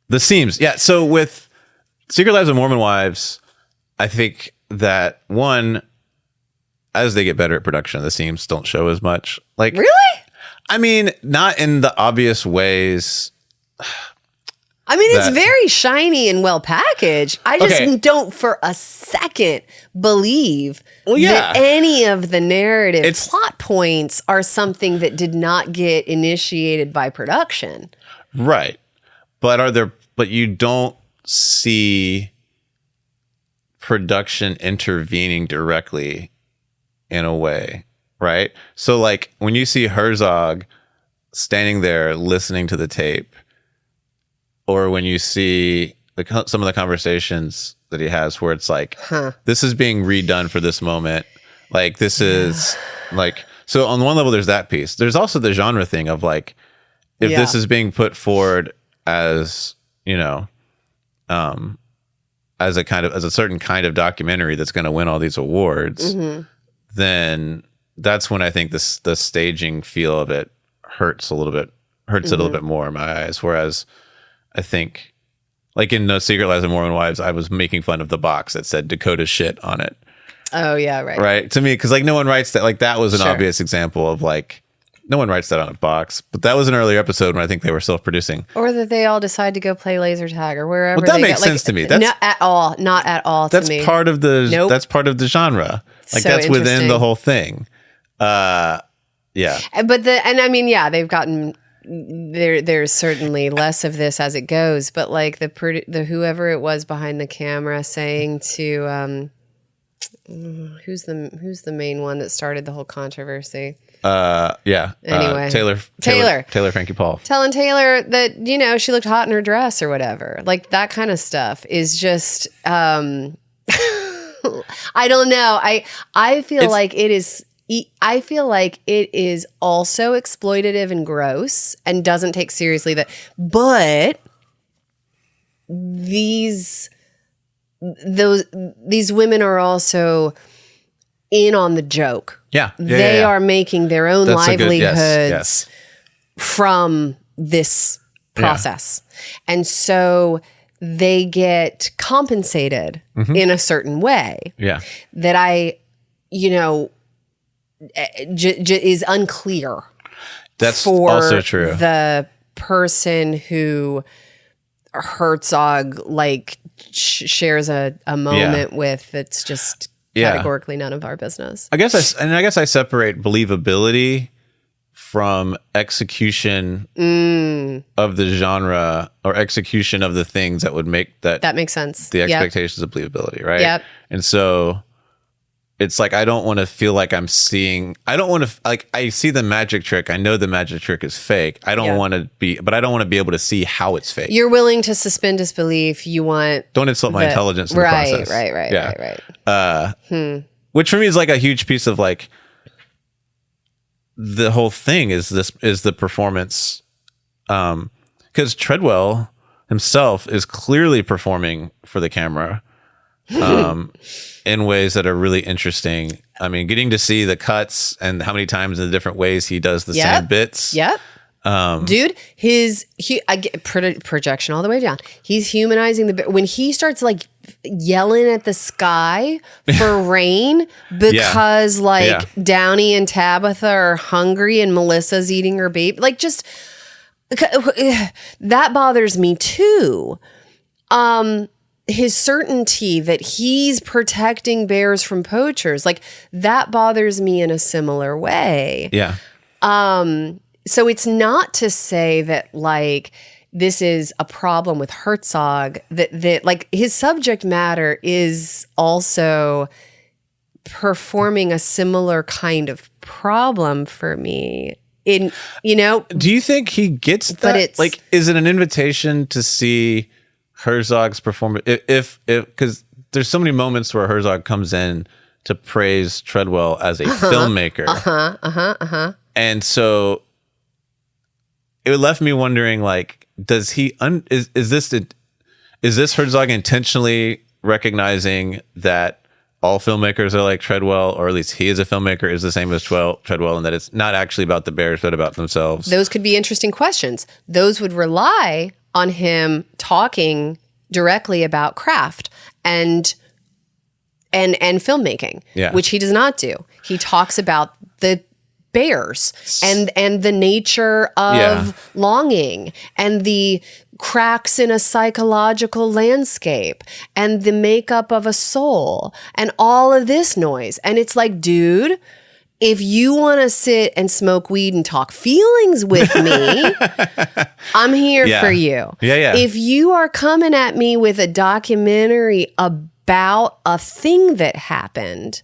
the seams. Yeah, so with Secret Lives of Mormon Wives, I think that, one... as they get better at production, the seams don't show as much. Like, really? I mean, not in the obvious ways. I mean, it's very shiny and well packaged. I just don't for a second believe that any of the narrative plot points are something that did not get initiated by production. Right. But you don't see production intervening directly in a way, right? So like when you see Herzog standing there listening to the tape, or when you see some of the conversations that he has where it's like, this is being redone for this moment. Like this is like, so on one level there's that piece. There's also the genre thing of like, if this is being put forward as, you know, as a certain kind of documentary that's going to win all these awards, then that's when I think the staging feel of it hurts it a little bit more in my eyes. Whereas I think, like in No Secret Lives of Mormon Wives, I was making fun of the box that said Dakota shit on it. Oh yeah, right. Right. To me, because like no one writes that. Like that was an obvious example of like no one writes that on a box. But that was an earlier episode when I think they were self-producing. Or that they all decide to go play laser tag or wherever. Well, that makes sense to me. That's not at all to me. That's part of the that's part of the genre. Like that's within the whole thing. Yeah. But they've gotten there's certainly less of this as it goes, but like the whoever it was behind the camera saying to who's the main one that started the whole controversy? Anyway, Taylor Frankie Paul telling Taylor that, you know, she looked hot in her dress or whatever. Like that kind of stuff is just I don't know. I feel like it is also exploitative and gross and doesn't take seriously but these women are also in on the joke. They are making their own livelihoods from this process. And so they get compensated in a certain way that is unclear. That's for also true. The person who Herzog shares a moment with that's just categorically none of our business. I guess I separate believability from execution of the genre or execution of the things that would make that makes sense. The expectations of believability, right? Yep. And so it's like, I don't want to feel like I see the magic trick. I know the magic trick is fake. I don't want to be able to see how it's fake. You're willing to suspend disbelief. You want... Don't insult my intelligence in the process. Right. Which for me is like a huge piece of like, the whole thing is the performance. Because Treadwell himself is clearly performing for the camera. In ways that are really interesting. I mean, getting to see the cuts and how many times in the different ways he does the same bits. Yep. Dude, I get projection all the way down. He's humanizing when he starts like yelling at the sky for rain because Downey and Tabitha are hungry and Melissa's eating her baby. Like, just that bothers me too. His certainty that he's protecting bears from poachers, like, that bothers me in a similar way. Yeah. So it's not to say that like this is a problem with Herzog, that like his subject matter is also performing a similar kind of problem for me. Do you think he gets that? But it's like, is it an invitation to see Herzog's performance? If because there's so many moments where Herzog comes in to praise Treadwell as a filmmaker. And so it left me wondering, like, does he is this Herzog intentionally recognizing that all filmmakers are like Treadwell, or at least he is a filmmaker, is the same as Treadwell, and that it's not actually about the bears but about themselves? Those could be interesting questions. Those would rely on him talking directly about craft and filmmaking, which he does not do. He talks about the bears and the nature of longing and the cracks in a psychological landscape and the makeup of a soul and all of this noise. And it's like, dude, if you want to sit and smoke weed and talk feelings with me, I'm here for you. Yeah. If you are coming at me with a documentary about a thing that happened,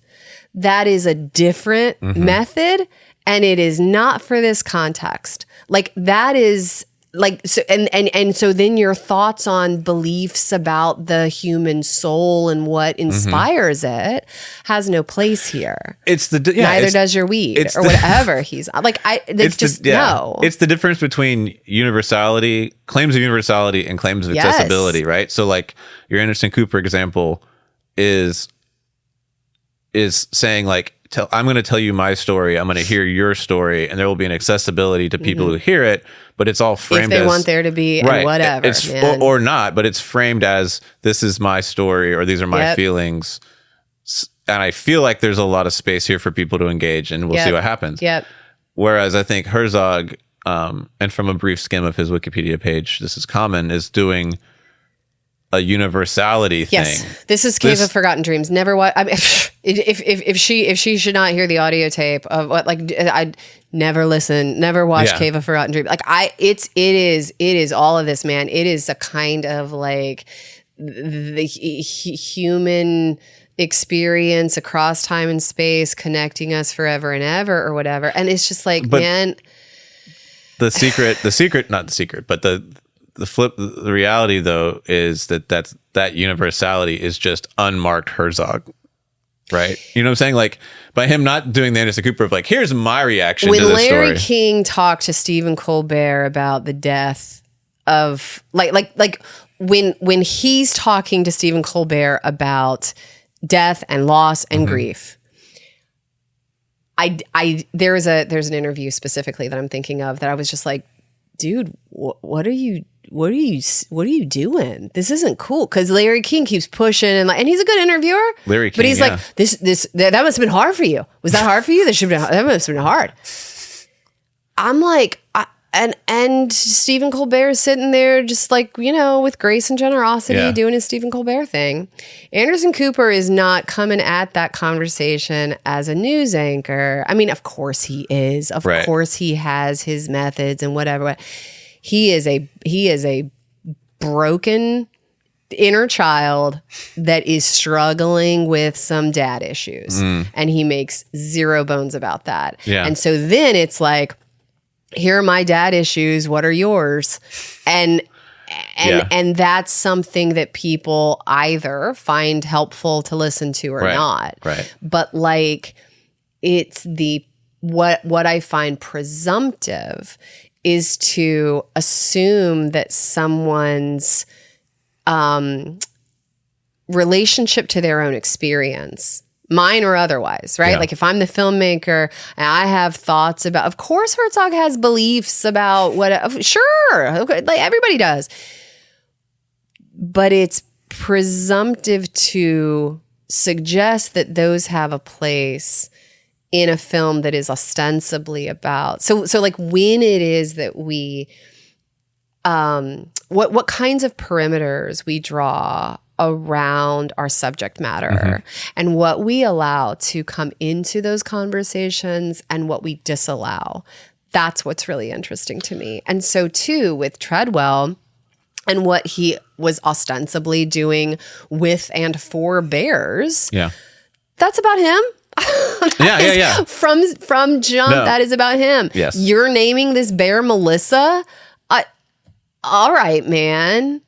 that is a different method, and it is not for this context. Like, that is like, so, and so then your thoughts on beliefs about the human soul and what inspires it has no place here. Neither does your weed or whatever he's like. No. It's the difference between claims of universality and claims of accessibility, right? So like your Anderson Cooper example is saying like, I'm going to tell you my story. I'm going to hear your story, and there will be an accessibility to people who hear it. But it's all framed if they want there to be, and whatever, or not. But it's framed as, this is my story, or these are my feelings. And I feel like there's a lot of space here for people to engage, and we'll see what happens. Whereas I think Herzog, and from a brief skim of his Wikipedia page, this is common, is doing a universality thing. Yes, this is Cave of Forgotten Dreams. Never watch. I mean, if she should not hear the audio tape of what, like, I'd never listen, never watch Cave of Forgotten Dreams. Like, it is all of this, man. It is a kind of like the human experience across time and space, connecting us forever and ever, or whatever. And it's just like, man, the reality though is that universality is just unmarked Herzog, right? You know what I'm saying? Like, by him not doing the Anderson Cooper of like, here's my reaction to this story. When Larry King talked to Stephen Colbert about the death of like when he's talking to Stephen Colbert about death and loss and grief, there's an interview specifically that I'm thinking of that I was just like, dude, what are you doing? This isn't cool. Because Larry King keeps pushing and he's a good interviewer. Larry King, but he's like, that must have been hard for you. Was that hard for you? That must have been hard. I'm like, and Stephen Colbert is sitting there just like, with grace and generosity, doing his Stephen Colbert thing. Anderson Cooper is not coming at that conversation as a news anchor. I mean, of course he is. Of course he has his methods and whatever. He is a broken inner child that is struggling with some dad issues. And he makes zero bones about that. Yeah. And so then it's like, here are my dad issues. What are yours? And that's something that people either find helpful to listen to or not. Right. But like, it's what I find presumptive is to assume that someone's relationship to their own experience, mine or otherwise, right? Like if I'm the filmmaker and I have thoughts about, of course Herzog has beliefs about sure, okay, like everybody does. But it's presumptive to suggest that those have a place in a film that is ostensibly about, so like when it is that we, what kinds of perimeters we draw around our subject matter and what we allow to come into those conversations and what we disallow. That's what's really interesting to me. And so too with Treadwell and what he was ostensibly doing with and for bears. Yeah. That's about him. Yeah. From jump, that is about him. Yes. You're naming this bear Melissa. All right, man.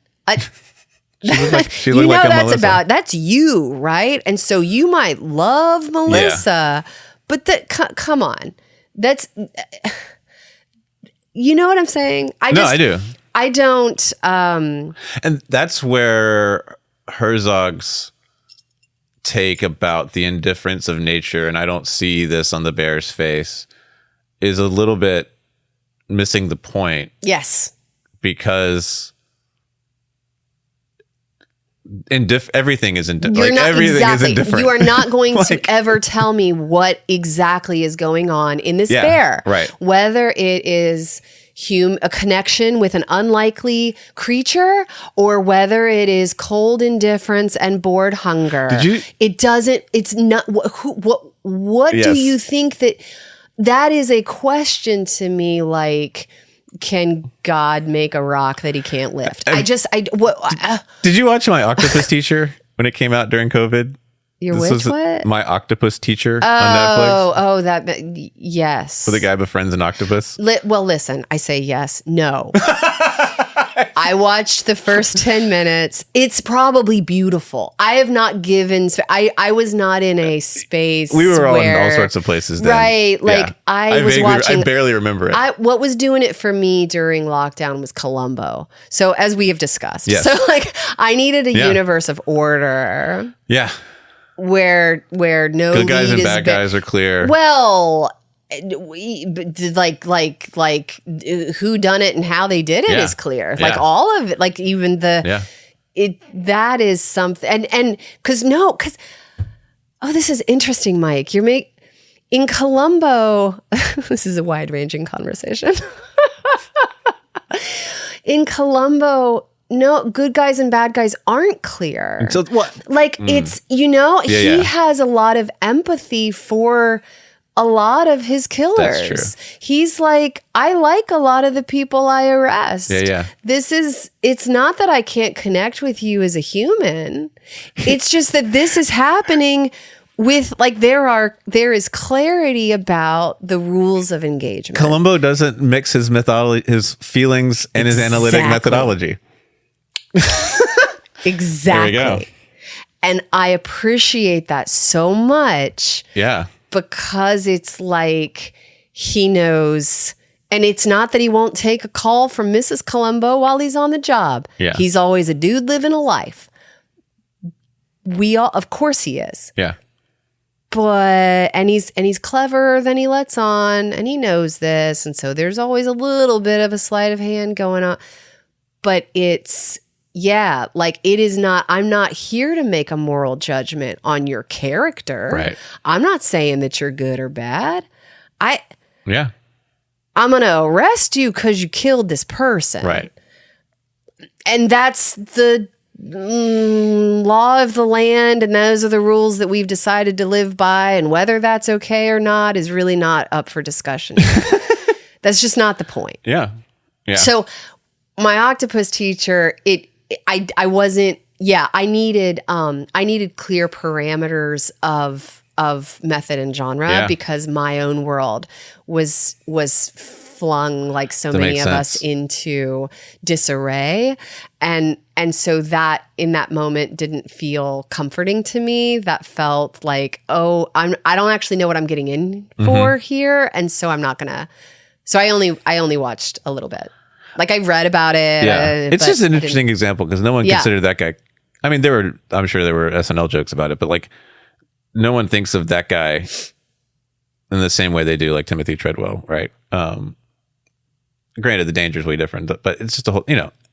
She looked like a that's Melissa. that's you, right? And so you might love Melissa, but come on, that's you know what I'm saying? I do. I don't. And that's where Herzog's take about the indifference of nature, and I don't see this on the bear's face, is a little bit missing the point. Yes. Because everything is indifferent. Like, everything is indifferent. You are not going to ever tell me what exactly is going on in this bear. Right. Whether it is a connection with an unlikely creature or whether it is cold indifference and bored hunger. It's not, what do you think that is a question to me, like, can God make a rock that he can't lift? Did you watch My Octopus Teacher when it came out during COVID? What? My Octopus Teacher on Netflix. Oh, yes. Where the guy befriends an octopus. Well, listen, I say yes, no. I watched the first 10 minutes. It's probably beautiful. I have not given, I was not in a space We were all in all sorts of places then. Right. Like I was watching. I barely remember it. What was doing it for me during lockdown was Columbo. So as we have discussed. Yes. So like I needed a universe of order. Yeah. Where no good guys lead and is bad guys are clear. Well, like who done it and how they did it is clear. Like all of it, like even that is something. And because this is interesting, Mike. In Columbo. This is a wide ranging conversation. In Columbo. No, good guys and bad guys aren't clear. So what? Like it's, he has a lot of empathy for a lot of his killers. That's true. He's like, I like a lot of the people I arrest. Yeah. It's not that I can't connect with you as a human. It's just that this is happening with like there is clarity about the rules of engagement. Columbo doesn't mix his his feelings and his analytic methodology. Exactly. There you go. And I appreciate that so much. Yeah. Because it's like he knows, and it's not that he won't take a call from Mrs. Columbo while he's on the job. Yeah. He's always a dude living a life. Of course he is. Yeah. But and he's cleverer than he lets on, and he knows this, and so there's always a little bit of a sleight of hand going on. But it's like it is not, I'm not here to make a moral judgment on your character. Right. I'm not saying that you're good or bad. I'm going to arrest you because you killed this person. Right. And that's the law of the land, and those are the rules that we've decided to live by, and whether that's okay or not is really not up for discussion. That's just not the point. Yeah. So My Octopus Teacher, I wasn't I needed clear parameters of method and genre because my own world was flung like so many of us into disarray, and so that in that moment didn't feel comforting to me. That felt like, I don't actually know what I'm getting in for here, and so I'm not gonna. So I only watched a little bit. Like I read about it. It's just an interesting example because no one considered that guy. I mean, I'm sure there were SNL jokes about it, but like no one thinks of that guy in the same way they do like Timothy Treadwell, right? Granted, the danger is way different, but it's just a whole,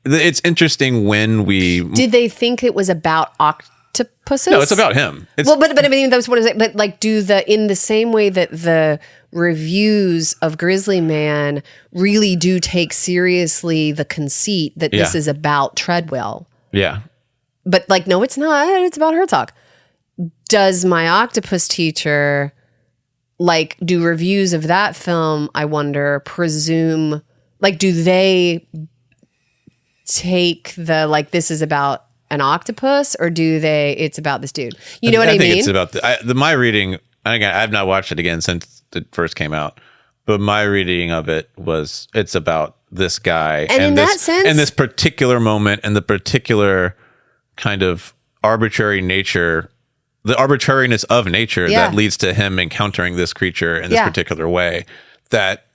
it's interesting when we... Did they think it was about octopuses? No, it's about him. But I mean, that's what it is. But like in the same way that the reviews of Grizzly Man really do take seriously the conceit that this is about Treadwell. Yeah. But like, no, it's not. It's about Herzog. Does my octopus teacher, like, do reviews of that film, I wonder, presume, like, do they take the, like, this is about an octopus, or do they, it's about this dude? You know what I mean? I think it's about, my reading, and again, I've not watched it again since it first came out, but my reading of it was, it's about this guy. And in this, that sense. and this particular moment and the particular kind of arbitrary nature, the arbitrariness of nature that leads to him encountering this creature in this particular way, that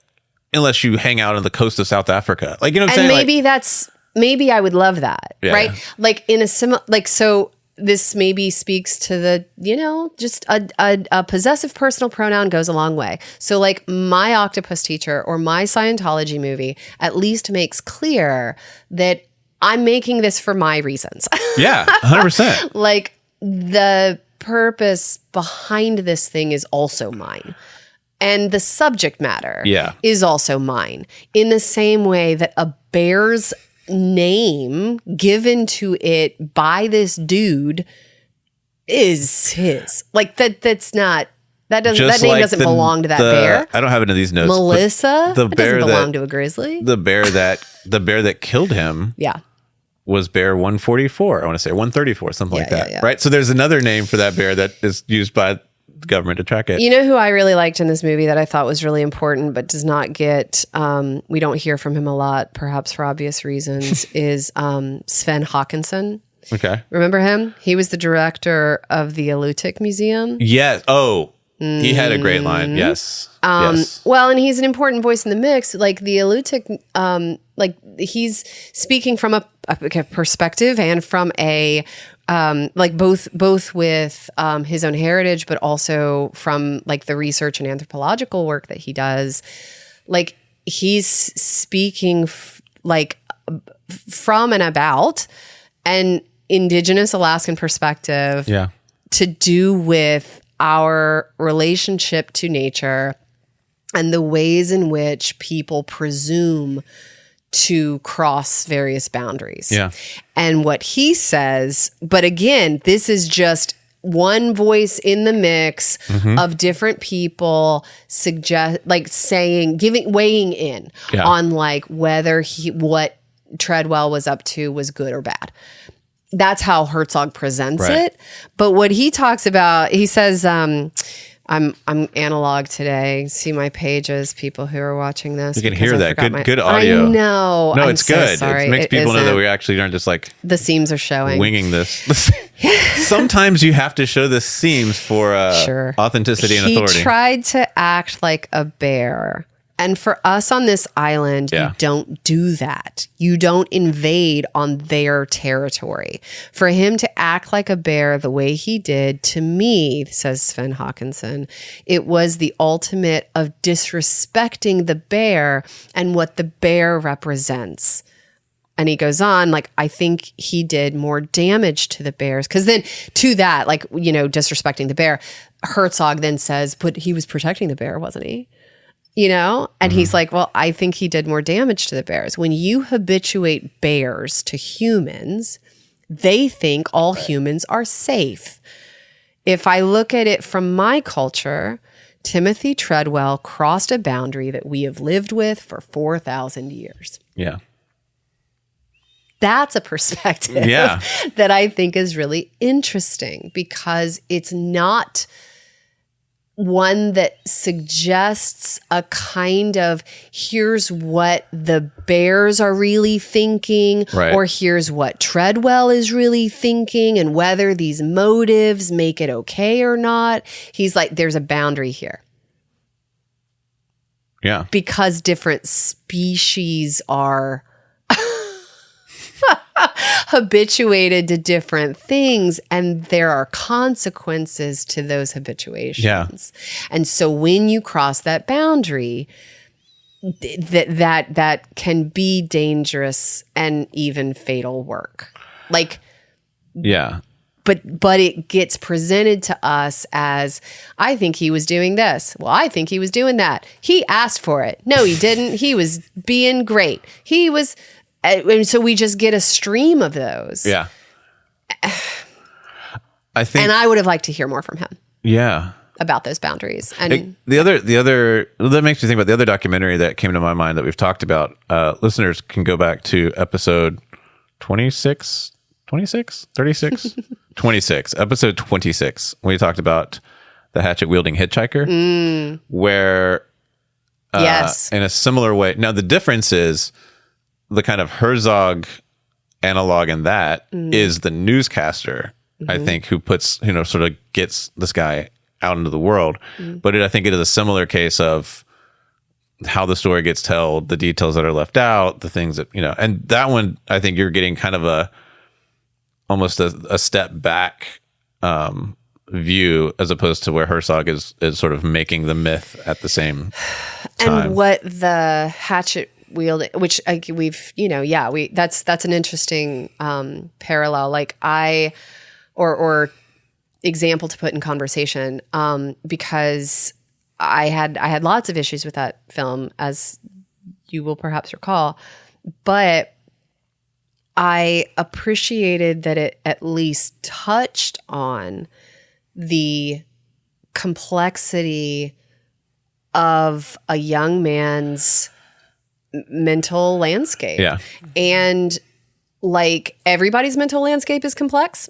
unless you hang out on the coast of South Africa, like, you know what I'm saying? Maybe I would love that, right? Like in a similar, like, so this maybe speaks to the, just a possessive personal pronoun goes a long way. So like my octopus teacher or my Scientology movie at least makes clear that I'm making this for my reasons. Yeah, 100%. Like the purpose behind this thing is also mine. And the subject matter is also mine. In the same way that a bear's name given to it by this dude is his. Like that's not... That name doesn't belong to that bear. I don't have it in these notes. Melissa, the bear doesn't belong to a grizzly. The bear that killed him. Yeah. Was bear 144. I want to say 134, something like that. Right. So there's another name for that bear that is used by the government to track it. You know who I really liked in this movie that I thought was really important, but does not get, we don't hear from him a lot, perhaps for obvious reasons, is Sven Håkansson. Okay. Remember him? He was the director of the Adjudication Museum. Yes. Oh, he had a great line. Yes. Yes. Well, and he's an important voice in the mix. Like the Adjudication, like he's speaking from a perspective and from a like both with his own heritage, but also from like the research and anthropological work that he does. Like he's speaking from and about an indigenous Alaskan perspective to do with our relationship to nature and the ways in which people presume to cross various boundaries. Yeah. And what he says, but again, this is just one voice in the mix of different people weighing in on like whether what Treadwell was up to was good or bad. That's how Herzog presents it. But what he talks about, he says, I'm analog today. See my pages, people who are watching this. You can hear that. Good audio. I know. No, it's good. Sorry. It makes people know that we actually aren't just like... The seams are showing. Winging this. Sometimes you have to show the seams for authenticity and authority. He tried to act like a bear. And for us on this island, you don't do that. You don't invade on their territory. For him to act like a bear the way he did, to me, says Sven Håkansson, it was the ultimate of disrespecting the bear and what the bear represents. And he goes on, like, I think he did more damage to the bears. Because then to that, like, disrespecting the bear, Herzog then says, but he was protecting the bear, wasn't he? And he's like, well, I think he did more damage to the bears. When you habituate bears to humans, they think all humans are safe. If I look at it from my culture, Timothy Treadwell crossed a boundary that we have lived with for 4,000 years. Yeah. that's a perspective that I think is really interesting, because it's not one that suggests a kind of here's what the bears are really thinking, or here's what Treadwell is really thinking, and whether these motives make it okay or not. He's like, there's a boundary here. Yeah. Because different species are habituated to different things, and there are consequences to those habituations. Yeah. And so when you cross that boundary, that can be dangerous and even fatal work. Like, yeah. But it gets presented to us as, I think he was doing this. Well, I think he was doing that. He asked for it. No, he didn't. He was being great. He was, and so we just get a stream of those. Yeah. I think, and I would have liked to hear more from him. Yeah. About those boundaries. And the other that makes me think about the other documentary that came to my mind that we've talked about. Listeners can go back to episode 26, episode 26, when we talked about the hatchet wielding hitchhiker, where yes, in a similar way. Now the difference is the kind of Herzog analog in that is the newscaster, I think, who sort of gets this guy out into the world. But I think it is a similar case of how the story gets told, the details that are left out, the things that, and that one, I think you're getting kind of almost a step back view, as opposed to where Herzog is sort of making the myth at the same time. And what the hatchet wielding, which that's an interesting parallel. Like or example to put in conversation, because I had lots of issues with that film, as you will perhaps recall, but I appreciated that it at least touched on the complexity of a young man's mental landscape. Yeah. And like, everybody's mental landscape is complex.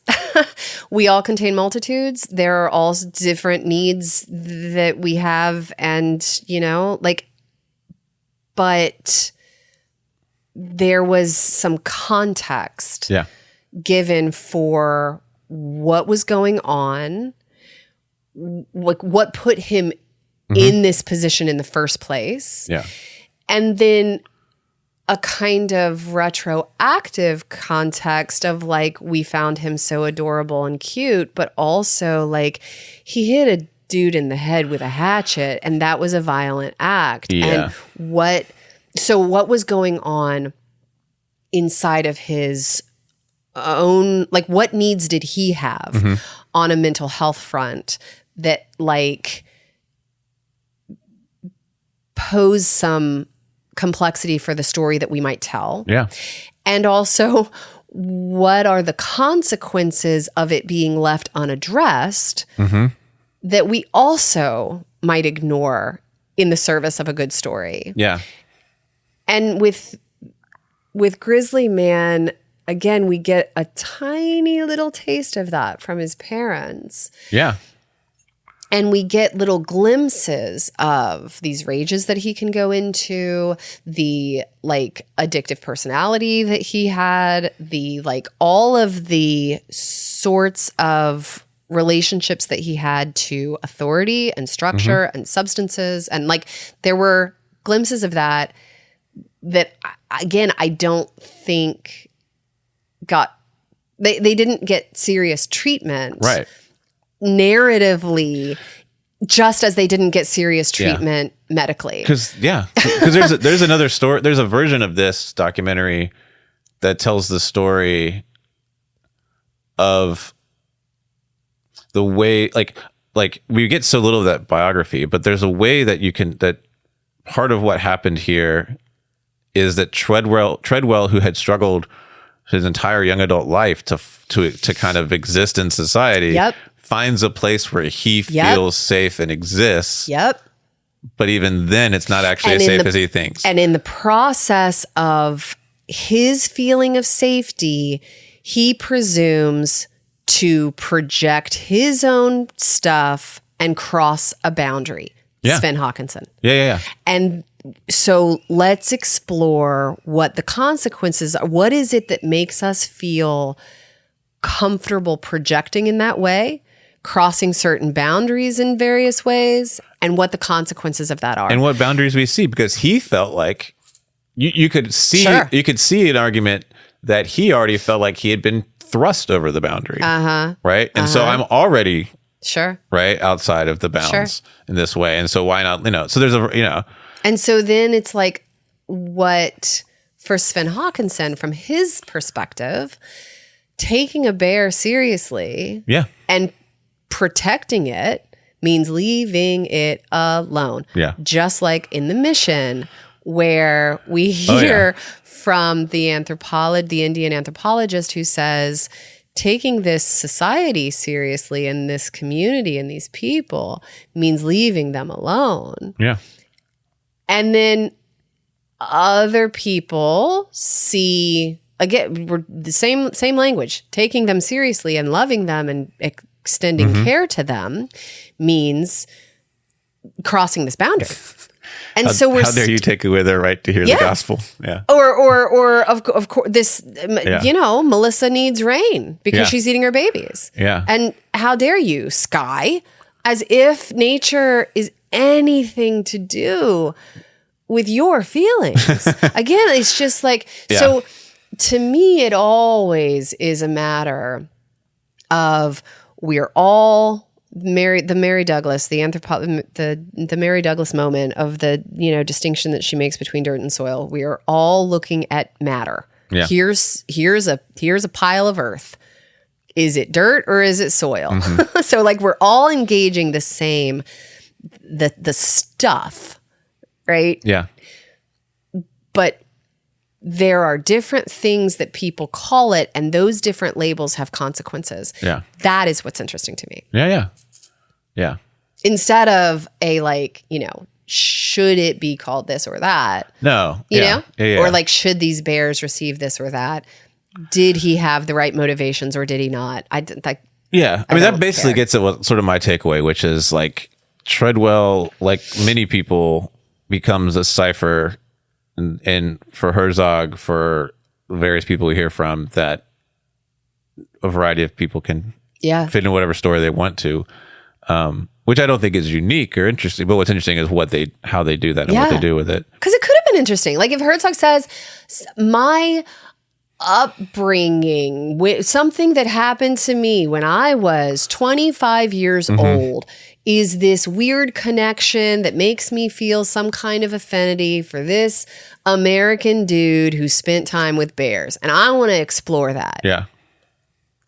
We all contain multitudes. There are all different needs that we have, and but there was some context given for what was going on, what put him in this position in the first place. Yeah. And then a kind of retroactive context of like, we found him so adorable and cute, but also like he hit a dude in the head with a hatchet, and that was a violent act. Yeah. And what was going on inside of his own, like, what needs did he have on a mental health front that like pose some complexity for the story that we might tell? Yeah. And also, what are the consequences of it being left unaddressed that we also might ignore in the service of a good story? Yeah. And with Grizzly Man, again, we get a tiny little taste of that from his parents. Yeah. And we get little glimpses of these rages that he can go into, the like addictive personality that he had, the like all of the sorts of relationships that he had to authority and structure and substances. And like, there were glimpses of that again, I don't think they didn't get serious treatment. Right. Narratively, just as they didn't get serious treatment medically. Because there's another story. There's a version of this documentary that tells the story of the way, like we get so little of that biography, but there's a way that part of what happened here is that Treadwell, who had struggled his entire young adult life to kind of exist in society, finds a place where he feels safe and exists. Yep. But even then, it's not actually as safe as he thinks. And in the process of his feeling of safety, he presumes to project his own stuff and cross a boundary. Yeah. Sven Haakonssen. Yeah. And so let's explore what the consequences are. What is it that makes us feel comfortable projecting in that way, crossing certain boundaries in various ways, and what the consequences of that are. And what boundaries we see, because he felt like you could see an argument that he already felt like he had been thrust over the boundary. Right? And so I'm already right outside of the bounds in this way. And so why not, so there's And so then it's like, what for Sven Haakonssen, from his perspective, taking a bear seriously and protecting it means leaving it alone. Yeah. Just like in The Mission, where we hear from the Indian anthropologist who says, taking this society seriously and this community and these people means leaving them alone. Yeah. And then other people see, again, we're the same language. Taking them seriously and loving them and extending care to them means crossing this boundary. And so we're how dare you take away their right to hear the gospel? Yeah. Or of course this Melissa needs rain because she's eating her babies. Yeah. And how dare you, sky, as if nature is anything to do with your feelings. Again, it's just like so to me it always is a matter of we're all the Mary Douglas, the Mary Douglas moment of the distinction that she makes between dirt and soil. We are all looking at matter. Yeah. Here's a pile of earth. Is it dirt or is it soil? Mm-hmm. So like we're all engaging the same the stuff, right? Yeah. But there are different things that people call it, and those different labels have consequences. Yeah. That is what's interesting to me. Yeah. Instead of a should it be called this or that? No. You know? Yeah. Or like, should these bears receive this or that? Did he have the right motivations or did he not? I mean, that basically gets at what sort of my takeaway, which is like Treadwell, like many people, becomes a cipher and for Herzog, for various people we hear from, that a variety of people can fit in whatever story they want to, which I don't think is unique or interesting. But what's interesting is how they do that and what they do with it. Because it could have been interesting. Like if Herzog says, my upbringing, something that happened to me when I was 25 years old, is this weird connection that makes me feel some kind of affinity for this American dude who spent time with bears. And I want to explore that. Yeah.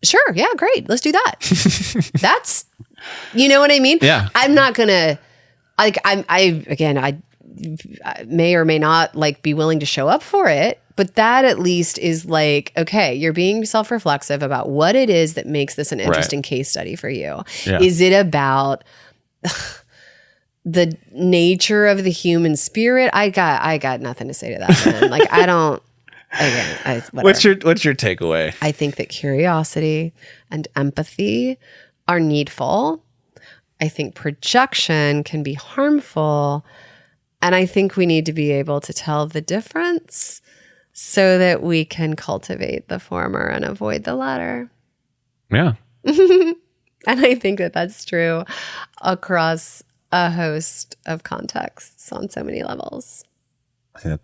Sure. Yeah, great. Let's do that. That's, you know what I mean? Yeah. I'm not going to, I may or may not be willing to show up for it, but that at least is like, okay, you're being self-reflexive about what it is that makes this an interesting case study for you. Yeah. Is it about the nature of the human spirit? I got nothing to say to that, man. Like, I don't, again, what's your takeaway? I think that curiosity and empathy are needful. I think projection can be harmful. And I think we need to be able to tell the difference so that we can cultivate the former and avoid the latter. Yeah. And I think that that's true across a host of contexts on so many levels.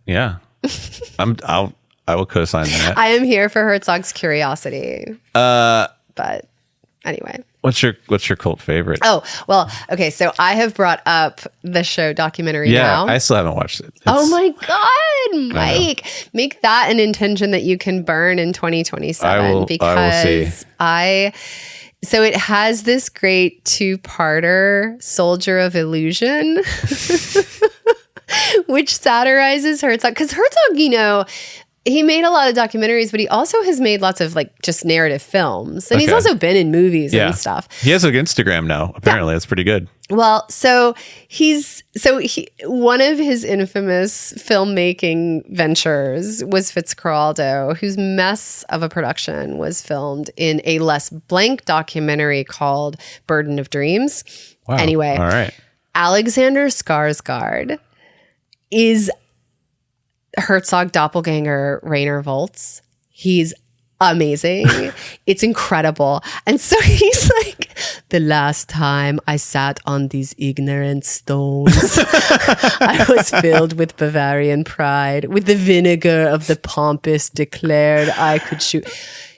Yeah. I will co-sign that. I am here for Herzog's curiosity. But anyway. What's your cult favorite? Oh, well, okay. So I have brought up the show Documentary Now. Yeah, I still haven't watched it. Oh my God, Mike. Make that an intention that you can burn in 2027. Because I will see. So it has this great two-parter, Soldier of Illusion, which satirizes Herzog. Because Herzog, he made a lot of documentaries, but he also has made lots of like just narrative films. And he's Okay. also been in movies and stuff. He has an Instagram now, apparently. That's pretty good. Well, one of his infamous filmmaking ventures was Fitzcarraldo, whose mess of a production was filmed in a less blank documentary called Burden of Dreams. Wow. Anyway, all right. Alexander Skarsgård is Herzog doppelganger Rainer Volz. He's amazing. It's incredible. And so he's like, the last time I sat on these ignorant stones, I was filled with Bavarian pride. With the vinegar of the pompous declared I could shoot.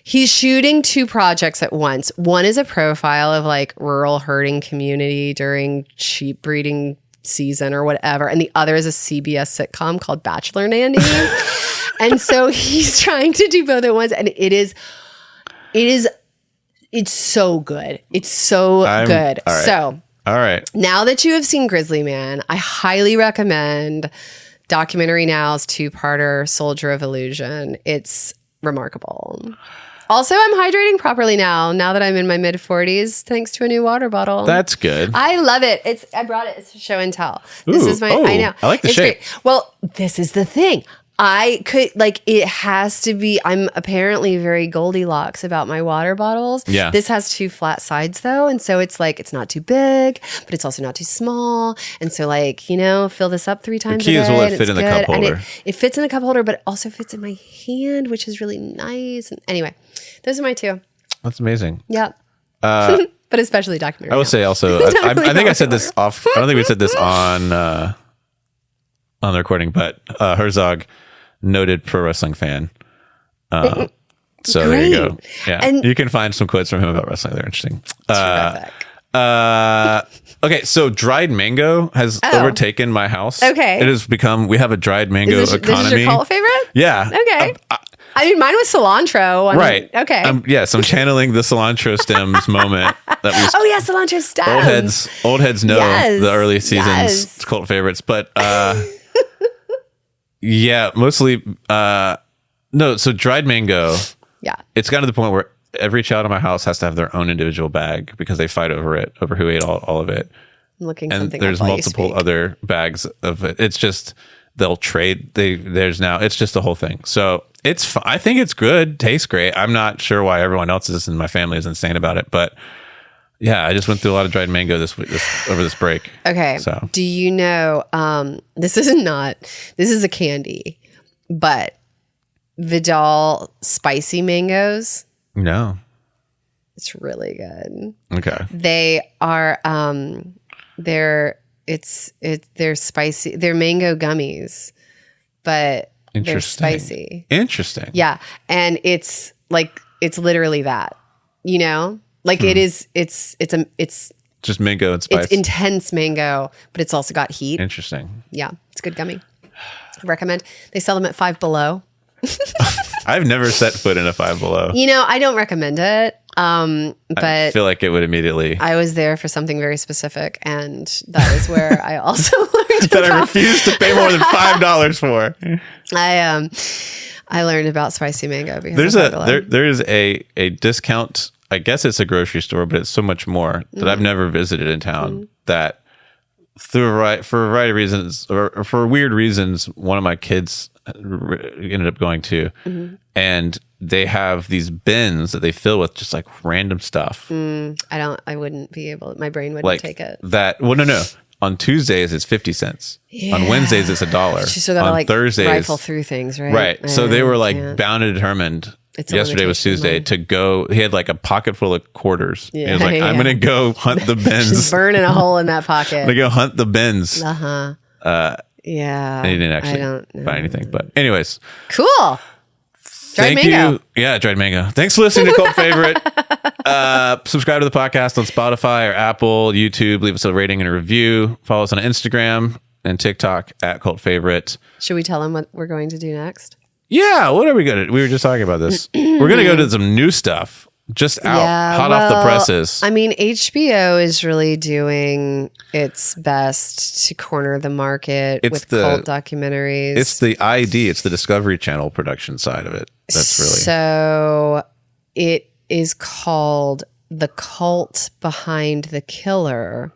He's shooting 2 projects at once. One is a profile of like rural herding community during sheep breeding season or whatever, and the other is a CBS sitcom called Bachelor Nanny. And so he's trying to do both at once, and it's so good. It's so good. All right. So all right, now that you have seen Grizzly Man, I highly recommend Documentary Now's 2-parter Soldier of Illusion. It's remarkable. Also, I'm hydrating properly now that I'm in my mid-40s, thanks to a new water bottle. that's good. I love it. I brought it. It's a show and tell. I know. I like the shape. Great. Well, this is the thing. I could it has to be. I'm apparently very Goldilocks about my water bottles. Yeah. This has 2 flat sides though, and so it's like it's not too big, but it's also not too small. And so fill this up 3 times. The key a is day, will it and fit it's in the good. cup holder? And it fits in the cup holder, but it also fits in my hand, which is really nice. And anyway, those are my 2. That's amazing. Yep. But especially documentary. I would say also, I think I said this off. I don't think we said this on the recording, but Herzog, noted pro wrestling fan. So there you go. Yeah, and you can find some quotes from him about wrestling. They're interesting. Terrific. Okay, so dried mango has overtaken my house. Okay, it has become. We have a dried mango economy. This is your cult favorite? Yeah. Okay. I mean, mine was cilantro. Right. Okay. Yes, I'm channeling the cilantro stems moment. That was. Oh yeah, cilantro stems. Old heads know the early seasons cult favorites, but. Yeah, mostly. No, so dried mango. Yeah. It's gotten to the point where every child in my house has to have their own individual bag because they fight over who ate all of it. I'm looking and something there's up while multiple other bags of it. It's just they'll trade. It's just the whole thing. So it's. I think it's good. Tastes great. I'm not sure why everyone else in my family is insane about it, but. Yeah, I just went through a lot of dried mango over this break. Okay. So, do you know? This is a candy, but Vidal spicy mangoes. No, it's really good. Okay. They are. They're spicy. They're mango gummies, but they're spicy. Interesting. Yeah, and it's literally that. It is. It's just mango and spice. It's intense mango, but it's also got heat. Interesting. Yeah, it's a good gummy. I recommend. They sell them at Five Below. I've never set foot in a Five Below. I don't recommend it. But I feel like it would immediately. I was there for something very specific, and that is where I also learned that I refused to pay more than $5 for. I learned about spicy mango because there is a discount. I guess it's a grocery store, but it's so much more that I've never visited in town. That for a variety of reasons, or for weird reasons, one of my kids ended up going to, and they have these bins that they fill with just like random stuff. I wouldn't be able. My brain wouldn't take it. No. On Tuesdays it's 50 cents. Yeah. On Wednesdays it's $1. So on Thursdays, rifle through things, right? Right. So they were bound and determined. Yesterday was Tuesday to go. He had like a pocket full of quarters. Yeah, he was like, I'm going to go hunt the bins. Just burning a hole in that pocket. I'm going to go hunt the bins. Yeah. And he didn't actually find anything. But anyways. Cool. Dried mango. Yeah, dried mango. Thanks for listening to Cult Favorite. Subscribe to the podcast on Spotify or Apple, YouTube. Leave us a rating and a review. Follow us on Instagram and TikTok at Cult Favorite. Should we tell them what we're going to do next? Yeah, what are we going to? We were just talking about this. We're going to go to some new stuff. just out, hot off the presses. I mean, HBO is really doing its best to corner the market with cult documentaries. It's the ID, it's the Discovery Channel production side of it. That's really... So it is called The Cult Behind the Killer,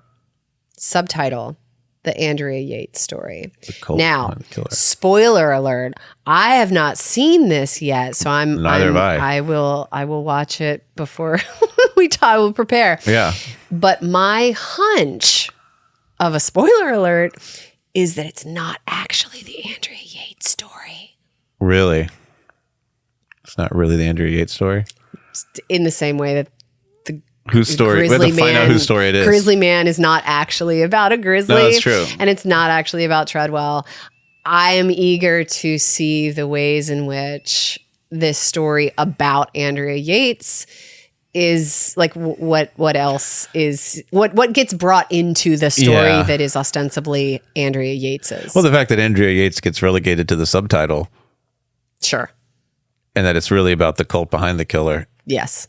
subtitle, The Andrea Yates Story. Now, spoiler alert, I have not seen this yet, so Neither have I. I will watch it before I will prepare. Yeah. But my hunch of a spoiler alert is that it's not actually the Andrea Yates story. Really? It's not really the Andrea Yates story? In the same way that whose story? We have to find out whose story it is. Grizzly Man is not actually about a grizzly. No, that's true. And it's not actually about Treadwell. I am eager to see the ways in which this story about Andrea Yates is like what else is what gets brought into the story that is ostensibly Andrea Yates's. Well, the fact that Andrea Yates gets relegated to the subtitle. Sure. And that it's really about the cult behind the killer. Yes.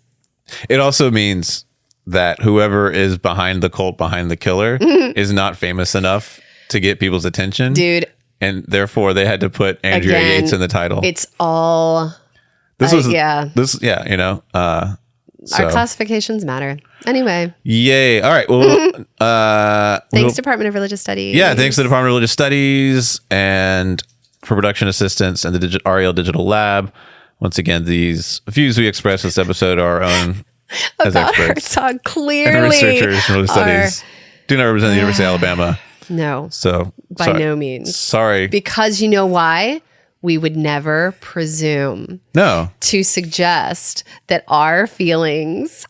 It also means that whoever is behind the cult behind the killer is not famous enough to get people's attention. Dude. And therefore they had to put Andrea Yates in the title. It's all our classifications matter. Anyway. Yay. All right. Well, thanks Department of Religious Studies. Yeah, thanks to the Department of Religious Studies and for production assistance and the REL Digital Lab. Once again, these views we express this episode are our own as about experts. Herzog, clearly. And researchers from religious studies do not represent the University of Alabama. No. So by no means. Sorry. Because you know why? We would never presume to suggest that our feelings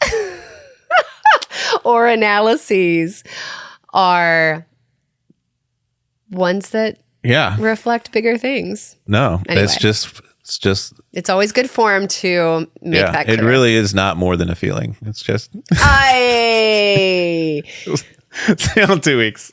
or analyses are ones that reflect bigger things. No, anyway. It's always good form to make that clear. It really is not more than a feeling. It's just See you in 2 weeks.